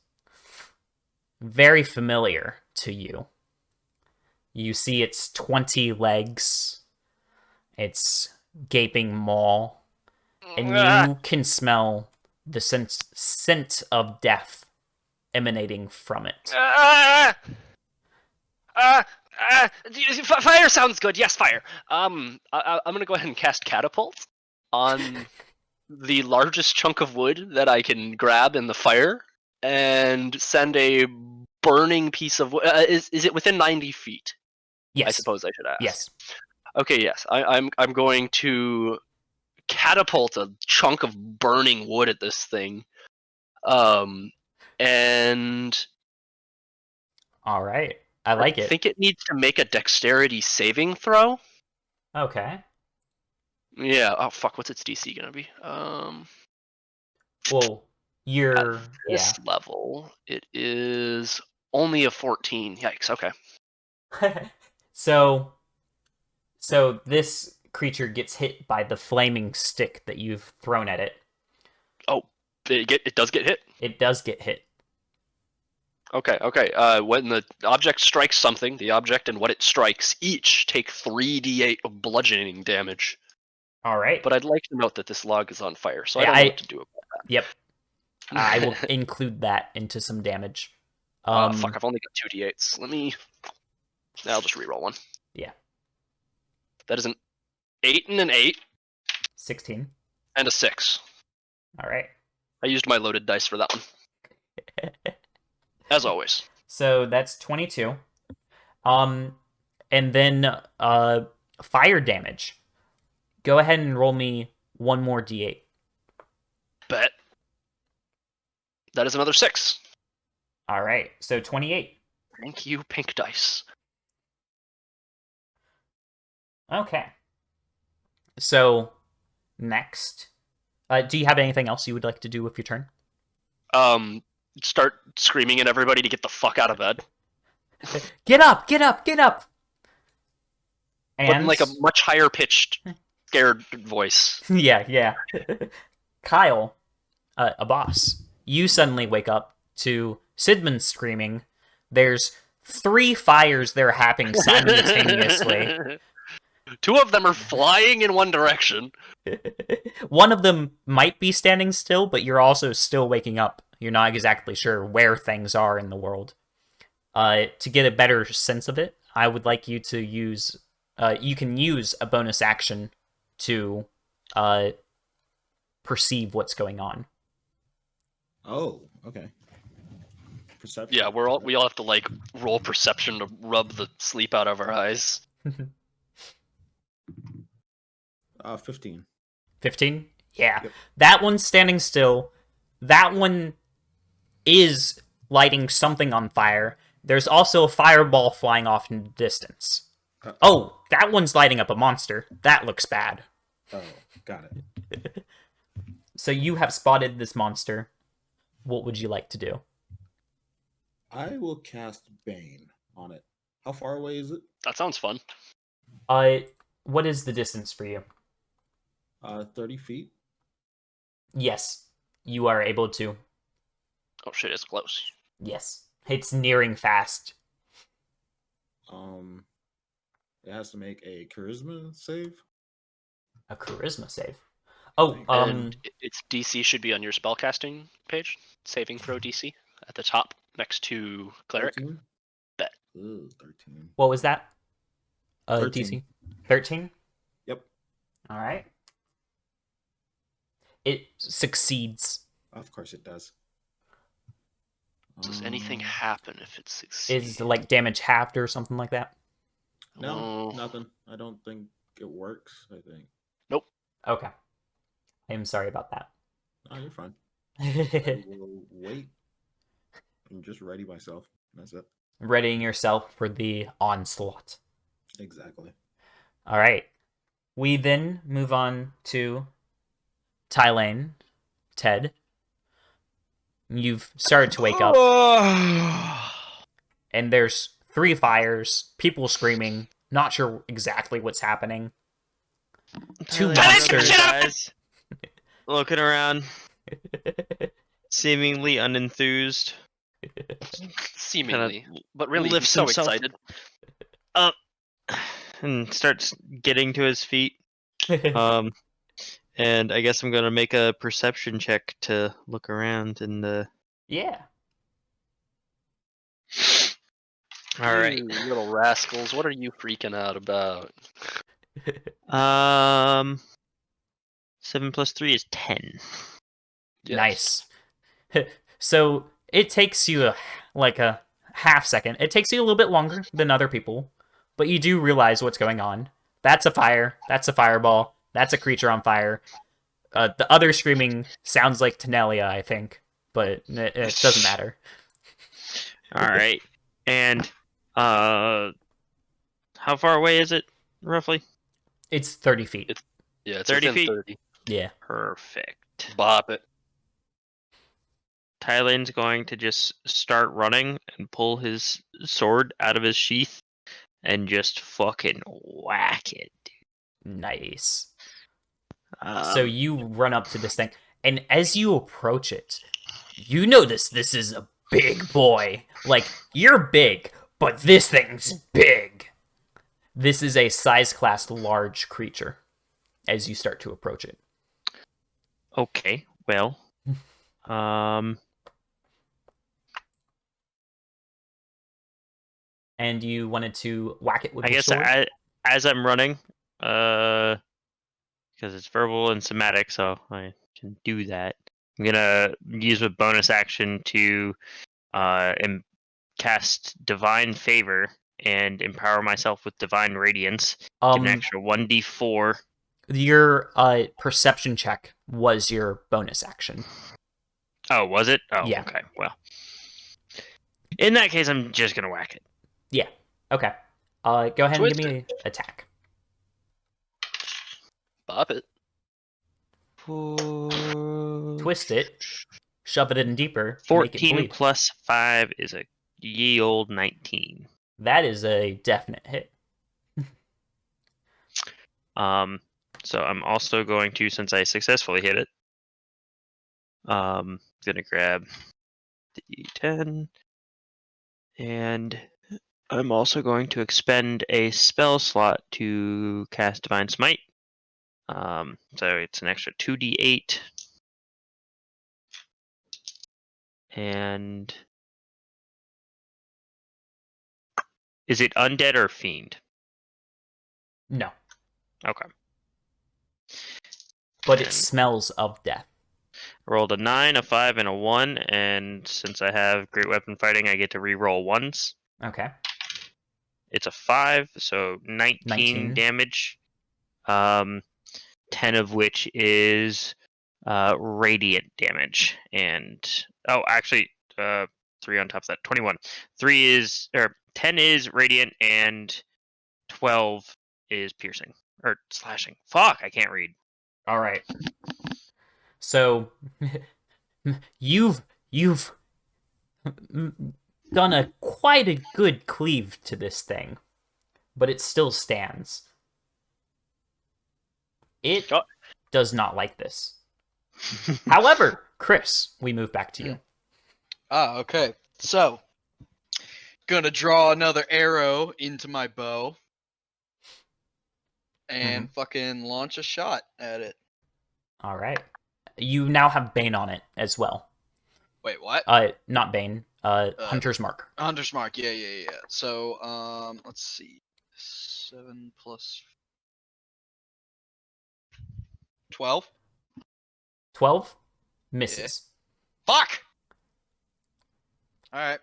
very familiar to you. You see its 20 legs, its gaping maw, and you can smell the scent of death emanating from it. Fire sounds good. Yes, fire. I'm gonna go ahead and cast catapult on the largest chunk of wood that I can grab in the fire, and send a burning piece of wood. Is it within 90 feet? Yes. I suppose I should ask. Yes. Okay. Yes. I'm going to catapult a chunk of burning wood at this thing. And All right. I like I it. think it needs to make a dexterity saving throw. Okay. Yeah. Oh fuck. What's its DC gonna be? Well, you're This level, it is only a 14. Yikes. Okay. so this creature gets hit by the flaming stick that you've thrown at it. Oh, it does get hit. It does get hit. Okay. When the object strikes something, the object and what it strikes each take 3d8 of bludgeoning damage. All right. But I'd like to note that this log is on fire, so Yeah, I don't know what to do about that. Yep. I will include that into some damage. Fuck, I've only got 2d8s. I'll just reroll one. Yeah. That is an 8 and an 8. 16. And a 6. All right. I used my loaded dice for that one. As always. So that's 22. And then fire damage. Go ahead and roll me one more d8. Bet. That is another 6. All right. So 28. Thank you, pink dice. Okay. So next, do you have anything else you would like to do with your turn? Start screaming at everybody to get the fuck out of bed. Get up! Get up! Get up! And But in like a much higher pitched, scared voice. yeah. Kyle, a boss, you suddenly wake up to Sidman screaming. There's 3 fires that are happening simultaneously. 2 of them are flying in one direction. One of them might be standing still, but you're also still waking up. You're not exactly sure where things are in the world. To get a better sense of it, I would like you to use... you can use a bonus action to perceive what's going on. Oh, okay. Perception. Yeah, we all have to like roll perception to rub the sleep out of our eyes. 15. 15? Yeah. Yep. That one's standing still. That one is lighting something on fire. There's also a fireball flying off in the distance. Oh, that one's lighting up a monster. That looks bad. Oh, got it. So you have spotted this monster. What would you like to do? I will cast Bane on it. How far away is it? That sounds fun. What is the distance for you? 30 feet. Yes, you are able to. Oh shit, it's close. Yes, it's nearing fast. It has to make a charisma save. A charisma save. Oh, And its DC should be on your spellcasting page. Saving throw DC at the top next to cleric. 13? Bet. Ooh, 13. What was that? 13. DC 13. Yep. All right. It succeeds. Of course it does. Does anything happen if it succeeds? Is like damage halved or something like that? No, nothing. I don't think it works, I think. Nope. Okay. I am sorry about that. Oh, you're fine. I will wait and just ready myself. That's it. Readying yourself for the onslaught. Exactly. All right. We then move on to Tylane, Ted. You've started to wake up, and there's 3 fires, people screaming, not sure exactly what's happening. 2 monsters. Guys, looking around, seemingly unenthused. Seemingly, but really he's lifts so himself excited. up and starts getting to his feet. And I guess I'm gonna make a perception check to look around and Yeah. all right. You little rascals, what are you freaking out about? 7 plus 3 is 10. Yes. Nice. So it takes you a half second. It takes you a little bit longer than other people, but you do realize what's going on. That's a fire. That's a fireball. That's a creature on fire. The other screaming sounds like Tenelia, I think, but it doesn't matter. All right. And how far away is it roughly? It's 30 feet. Yeah, it's 30 within feet? 30. Yeah. Perfect. Bop it. Tylan's going to just start running and pull his sword out of his sheath and just fucking whack it. Nice. Um, So you run up to this thing, and as you approach it, you notice this is a big boy. Like, you're big, but this thing's big. This is a size class large creature as you start to approach it. Okay, well, And you wanted to whack it with I your guess sword? as I'm running, because it's verbal and somatic, so I can do that. I'm gonna use a bonus action to cast Divine Favor and empower myself with Divine Radiance. Get an extra 1d4. Your perception check was your bonus action. Oh, was it? Oh, Yeah. okay. Well, in that case, I'm just gonna whack it. Yeah. Okay. Go ahead and give me an attack. Bop it. Twist it. Shove it in deeper. Make it 14 bleed. plus 5 is a ye old 19. That is a definite hit. So I'm also going to, since I successfully hit it, gonna grab the D10, and I'm also going to expend a spell slot to cast Divine Smite. So it's an extra 2d8, and is it undead or fiend? No. Okay. But it smells of death. I rolled a 9, a 5, and a 1, and since I have Great Weapon Fighting, I get to re-roll ones. Okay. It's a 5, so 19 damage. 10 of which is radiant damage, and actually 3 on top of that, 21. 10 is radiant, and 12 is piercing or slashing. Fuck, I can't read. All right. So you've done quite a good cleave to this thing, but it still stands. It does not like this. However, Chris, we move back to you. Okay. So, gonna draw another arrow into my bow and fucking launch a shot at it. All right. You now have Bane on it as well. Wait, what? Not Bane. Hunter's Mark. Hunter's Mark. Yeah. So, let's see. 7 plus 12. 12 misses. Yeah. Fuck. All right.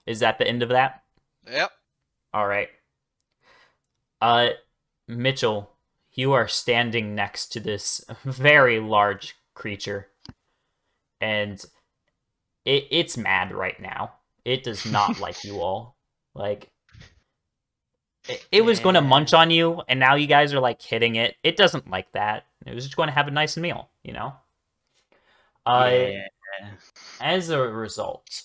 Is that the end of that? Yep. All right. Mitchell, you are standing next to this very large creature, and it's mad right now. It does not like you all. Like, it was going to munch on you, and now you guys are like hitting it. It doesn't like that. It was just going to have a nice meal, you know. As a result,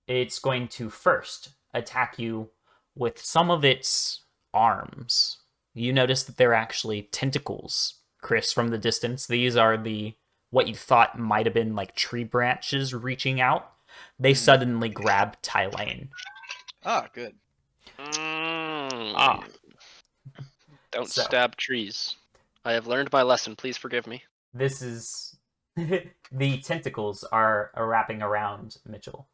it's going to first attack you with some of its arms. You notice that they're actually tentacles, Chris, from the distance. These are what you thought might have been like tree branches reaching out. They suddenly grab Tylane. Ah, good. Don't stab trees. I have learned my lesson. Please forgive me. This is... the tentacles are wrapping around Mitchell.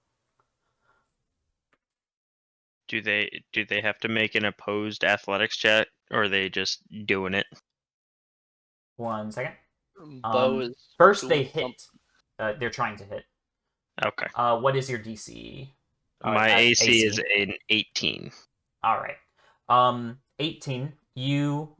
Do they have to make an opposed athletics check, or are they just doing it? 1 second. First they hit. They're trying to hit. Okay. What is your DC? My AC is an 18. All right. 18. You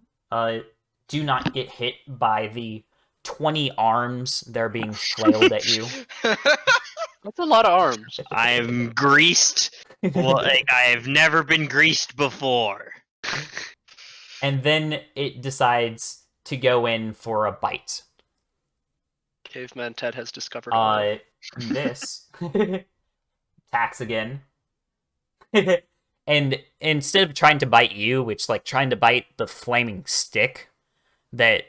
do not get hit by the 20 arms that are being flailed at you. That's a lot of arms. I am greased. Like I have never been greased before. And then it decides to go in for a bite. Caveman Ted has discovered oil. This attacks again. And instead of trying to bite you, which like trying to bite the flaming stick that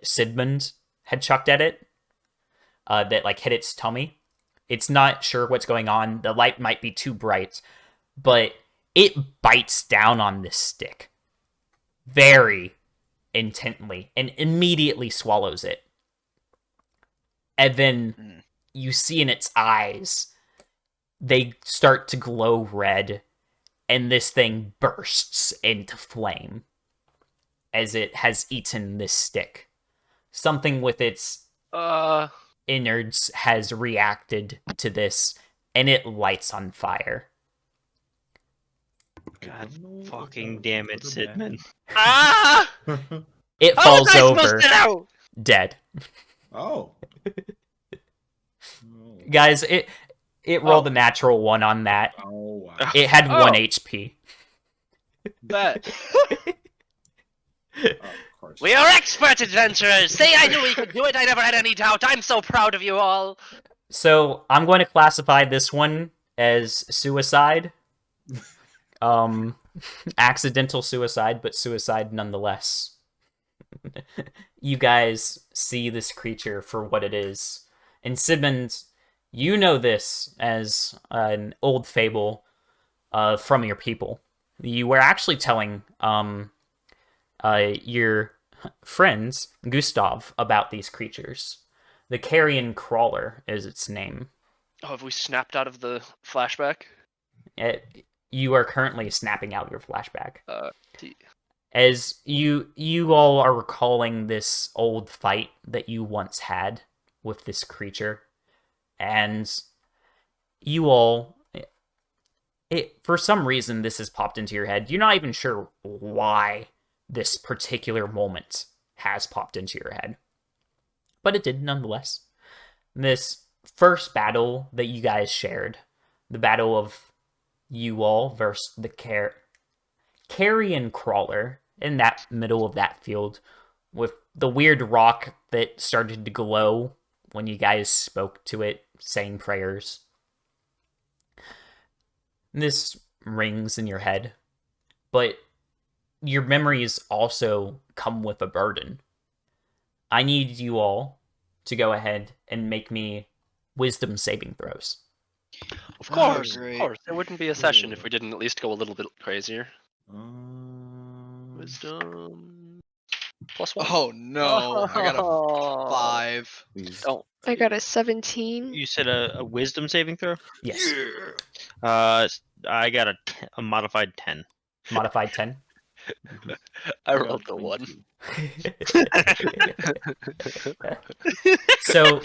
Sigmund had chucked at it, that like hit its tummy, it's not sure what's going on. The light might be too bright, but it bites down on this stick very intently and immediately swallows it. And then you see in its eyes, they start to glow red, and this thing bursts into flame as it has eaten this stick. Something with its innards has reacted to this, and it lights on fire. God fucking damn it, Sidman. Ah! It How falls was I supposed over, to know? dead. Oh. Guys, it rolled a natural 1 on that. Oh wow. It had 1 HP. Bet. Of course. We are expert adventurers! Say I knew we could do it, I never had any doubt. I'm so proud of you all. So I'm going to classify this one as suicide. Accidental suicide, but suicide nonetheless. You guys see this creature for what it is. And Sigmund, you know this as an old fable from your people. You were actually telling your friends, Gustav, about these creatures. The Carrion Crawler is its name. Oh, have we snapped out of the flashback? You are currently snapping out your flashback. D- As you all are recalling this old fight that you once had with this creature, and you all, for some reason this has popped into your head. You're not even sure why this particular moment has popped into your head, but it did nonetheless. This first battle that you guys shared, the battle of you all versus the Carrion Crawler in that middle of that field, with the weird rock that started to glow when you guys spoke to it, saying prayers. This rings in your head, but your memories also come with a burden. I need you all to go ahead and make me wisdom saving throws. Of course, great. of course. There wouldn't be a session if we didn't at least go a little bit crazier. Wisdom +1. Oh no, I got a 5. Please. Don't. I got a 17. You said a wisdom saving throw? Yes. I got a modified 10. Modified 10. I rolled the 1. So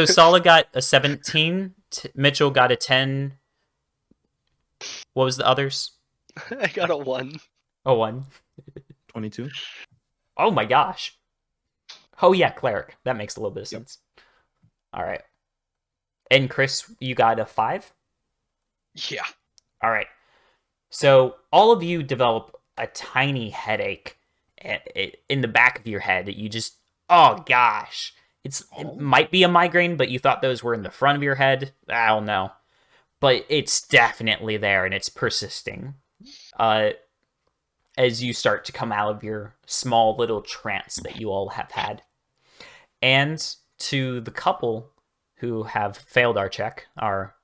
Sala got a 17. Mitchell got a 10. What was the others? I got a 1. A 1. 22. Oh my gosh. Oh yeah, cleric. That makes a little bit of sense. All right. And Chris, you got a 5? Yeah. All right. So all of you develop a tiny headache in the back of your head that you just, oh gosh. It might be a migraine, but you thought those were in the front of your head. I don't know. But it's definitely there, and it's persisting. As you start to come out of your small little trance that you all have had. And to the couple who have failed our check, our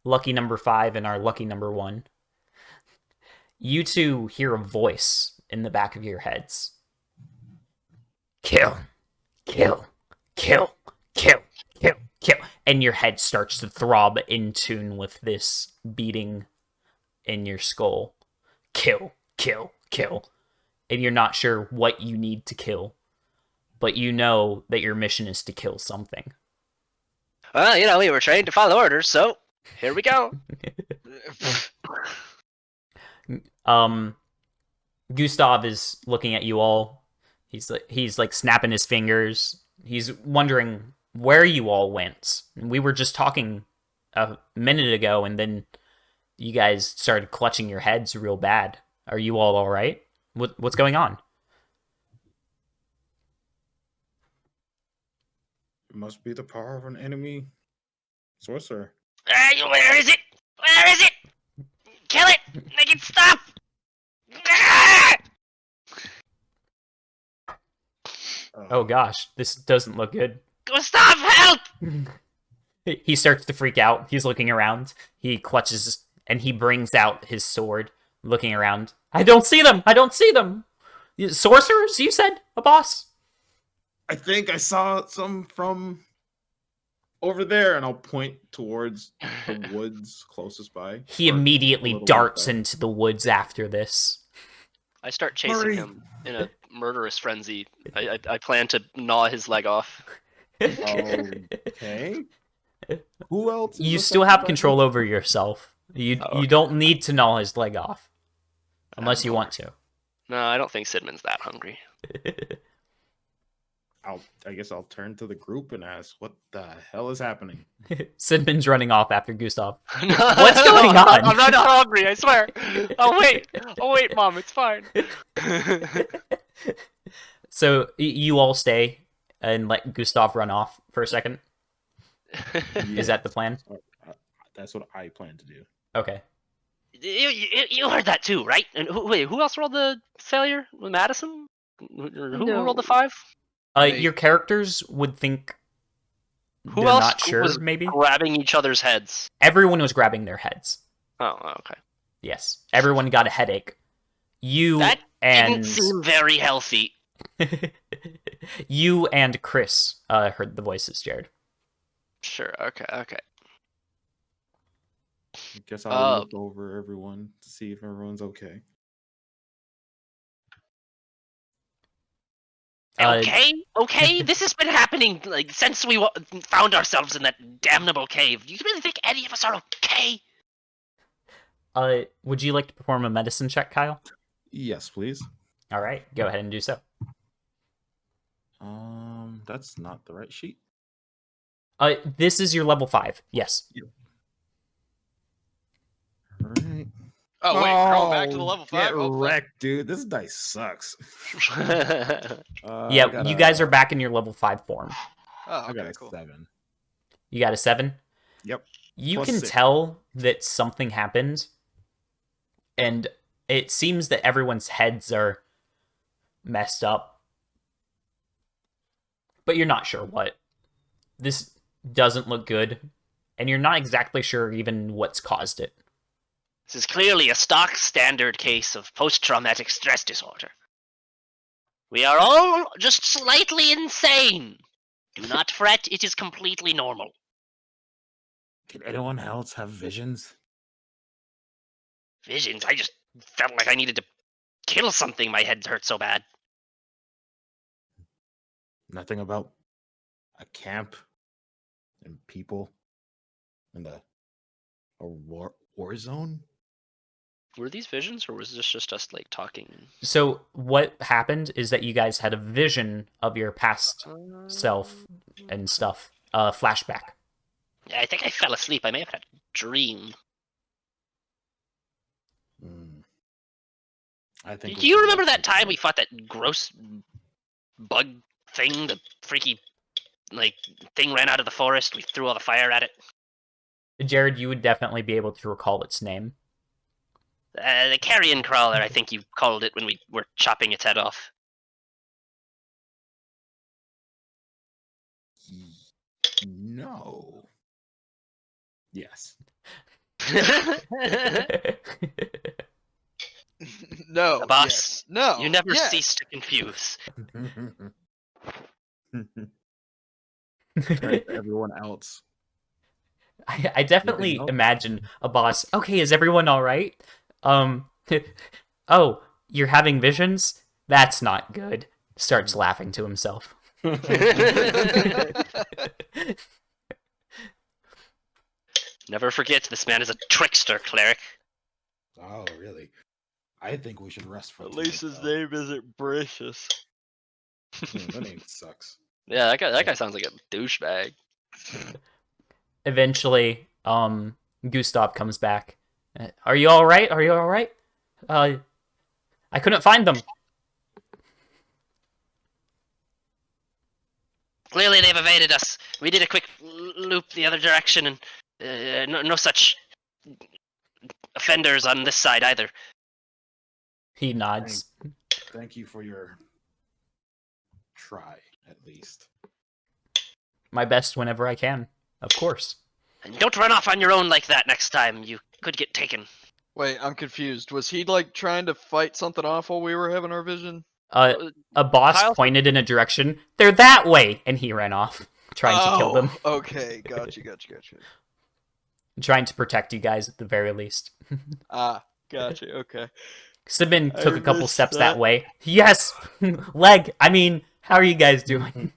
lucky number 5 and our lucky number 1, you two hear a voice in the back of your heads. Kill, kill, kill, kill, kill, kill. And your head starts to throb in tune with this beating in your skull. Kill, kill, kill. And you're not sure what you need to kill, but you know that your mission is to kill something. Well, we were trained to follow orders, so here we go. Gustav is looking at you all. He's like snapping his fingers. He's wondering where you all went. We were just talking a minute ago, and then you guys started clutching your heads real bad. Are you all right? What's going on? It must be the power of an enemy sorcerer. Where is it? Where is it? Kill it! Make it stop! Ah! Oh gosh, this doesn't look good. Gustav, help! He starts to freak out. He's looking around. He clutches and he brings out his sword, looking around. I don't see them! I don't see them! Sorcerers, you said? A boss? I think I saw some from over there, and I'll point towards the woods closest by. He or immediately a little darts bit into the woods after this. I start chasing Hurry. him in a murderous frenzy. I plan to gnaw his leg off. Okay. Who else? You still have control over yourself. You don't need to gnaw his leg off. Unless you want to. No, I don't think Sidman's that hungry. I guess I'll turn to the group and ask, what the hell is happening? Sidman's running off after Gustav. What's going on? I'm not hungry, I swear. Oh wait, Mom, it's fine. So you all stay and let Gustav run off for a second? Is that the plan? That's what I plan to do. Okay. You heard that too, right? And who else rolled the failure? Madison? Who No. rolled the 5? Your characters would think Who they're else not sure, was maybe? grabbing each other's heads? Everyone was grabbing their heads. Oh, okay. Yes. Everyone got a headache. You That and didn't seem very healthy. you and Chris heard the voices, Jared. Sure, okay. I guess I'll look over everyone to see if everyone's okay. Okay. This has been happening like since we found ourselves in that damnable cave. Do you really think any of us are okay? Would you like to perform a medicine check, Kyle? Yes, please. All right, go ahead and do so. That's not the right sheet. This is your level 5. Yes. All right. Oh wait, we're going back to the level 5. Get Oh, fuck. wrecked, dude. This dice sucks. Yeah, you guys are back in your level 5 form. Oh, I got okay, a cool. 7. You got a 7? Yep. You Plus can 6. tell that something happened, and it seems that everyone's heads are messed up. But you're not sure what. This doesn't look good, and you're not exactly sure even what's caused it. This is clearly a stock standard case of post-traumatic stress disorder. We are all just slightly insane. Do not fret, it is completely normal. Did anyone else have visions? Visions? I just felt like I needed to kill something. My head hurt so bad. Nothing about a camp and people and a war zone? Were these visions, or was this just us like talking? So what happened is that you guys had a vision of your past self and stuff. Flashback. I think I fell asleep. I may have had a dream. I think. Do you remember that time we fought that gross bug thing? The freaky thing ran out of the forest. We threw all the fire at it. Jared, you would definitely be able to recall its name. The carrion crawler, I think you called it when we were chopping its head off. No. Yes. No. Boss, Yes. No. You never yes. cease to confuse. Right, everyone else. I definitely imagine a boss. Okay, is everyone all right? Oh, you're having visions? That's not good. Starts laughing to himself. Never forget, this man is a trickster, cleric. Oh, really? I think we should rest for At tonight, least his though. name isn't British. That name sucks. Yeah, that guy sounds like a douchebag. Eventually, Gustav comes back. Are you all right? Are you all right? I couldn't find them. Clearly, they've evaded us. We did a quick loop the other direction, and no such offenders on this side either. He nods. Thank you for your try, at least. My best whenever I can, of course. And don't run off on your own like that next time. You could get taken. Wait, I'm confused. Was he like trying to fight something off while we were having our vision? A boss Kyle- pointed in a direction. They're that way, and he ran off, trying to kill them, Okay, gotcha. trying to protect you guys at the very least. Gotcha. Okay. Sibin I took a couple missed steps that. that way. Yes, leg. I mean, how are you guys doing?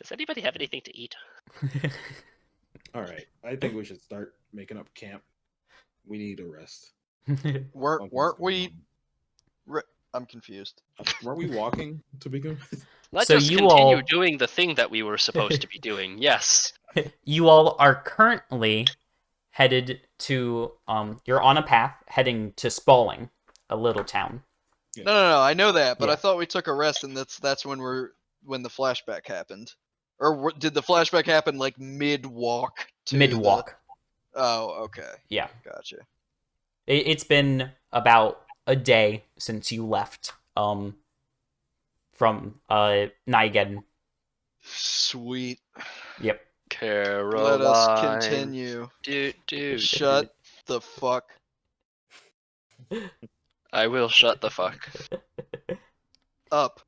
Does anybody have anything to eat? All right, I think we should start making up camp. We need a rest. Weren't Something's we? going I'm confused. on. Weren't we walking to begin with? Let's So just you continue all- doing the thing that we were supposed to be doing. Yes. You all are currently headed to. You're on a path heading to Spalding, a little town. No. I know that, but Yeah. I thought we took a rest, and that's when the flashback happened. Or did the flashback happen like mid walk? Mid walk. Oh, okay. Yeah. Gotcha. It's been about a day since you left. From Nigen. Sweet. Yep. Caroline. Let us continue. Do. Shut the fuck. I will shut the fuck. Up.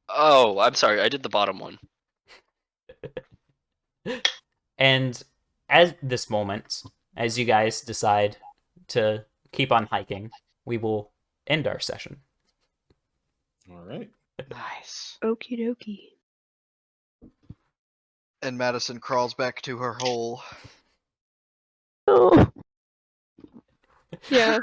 Oh, I'm sorry. I did the bottom one. And at this moment, as you guys decide to keep on hiking, we will end our session. All right. Nice. Okie dokie. And Madison crawls back to her hole. Oh. Yeah.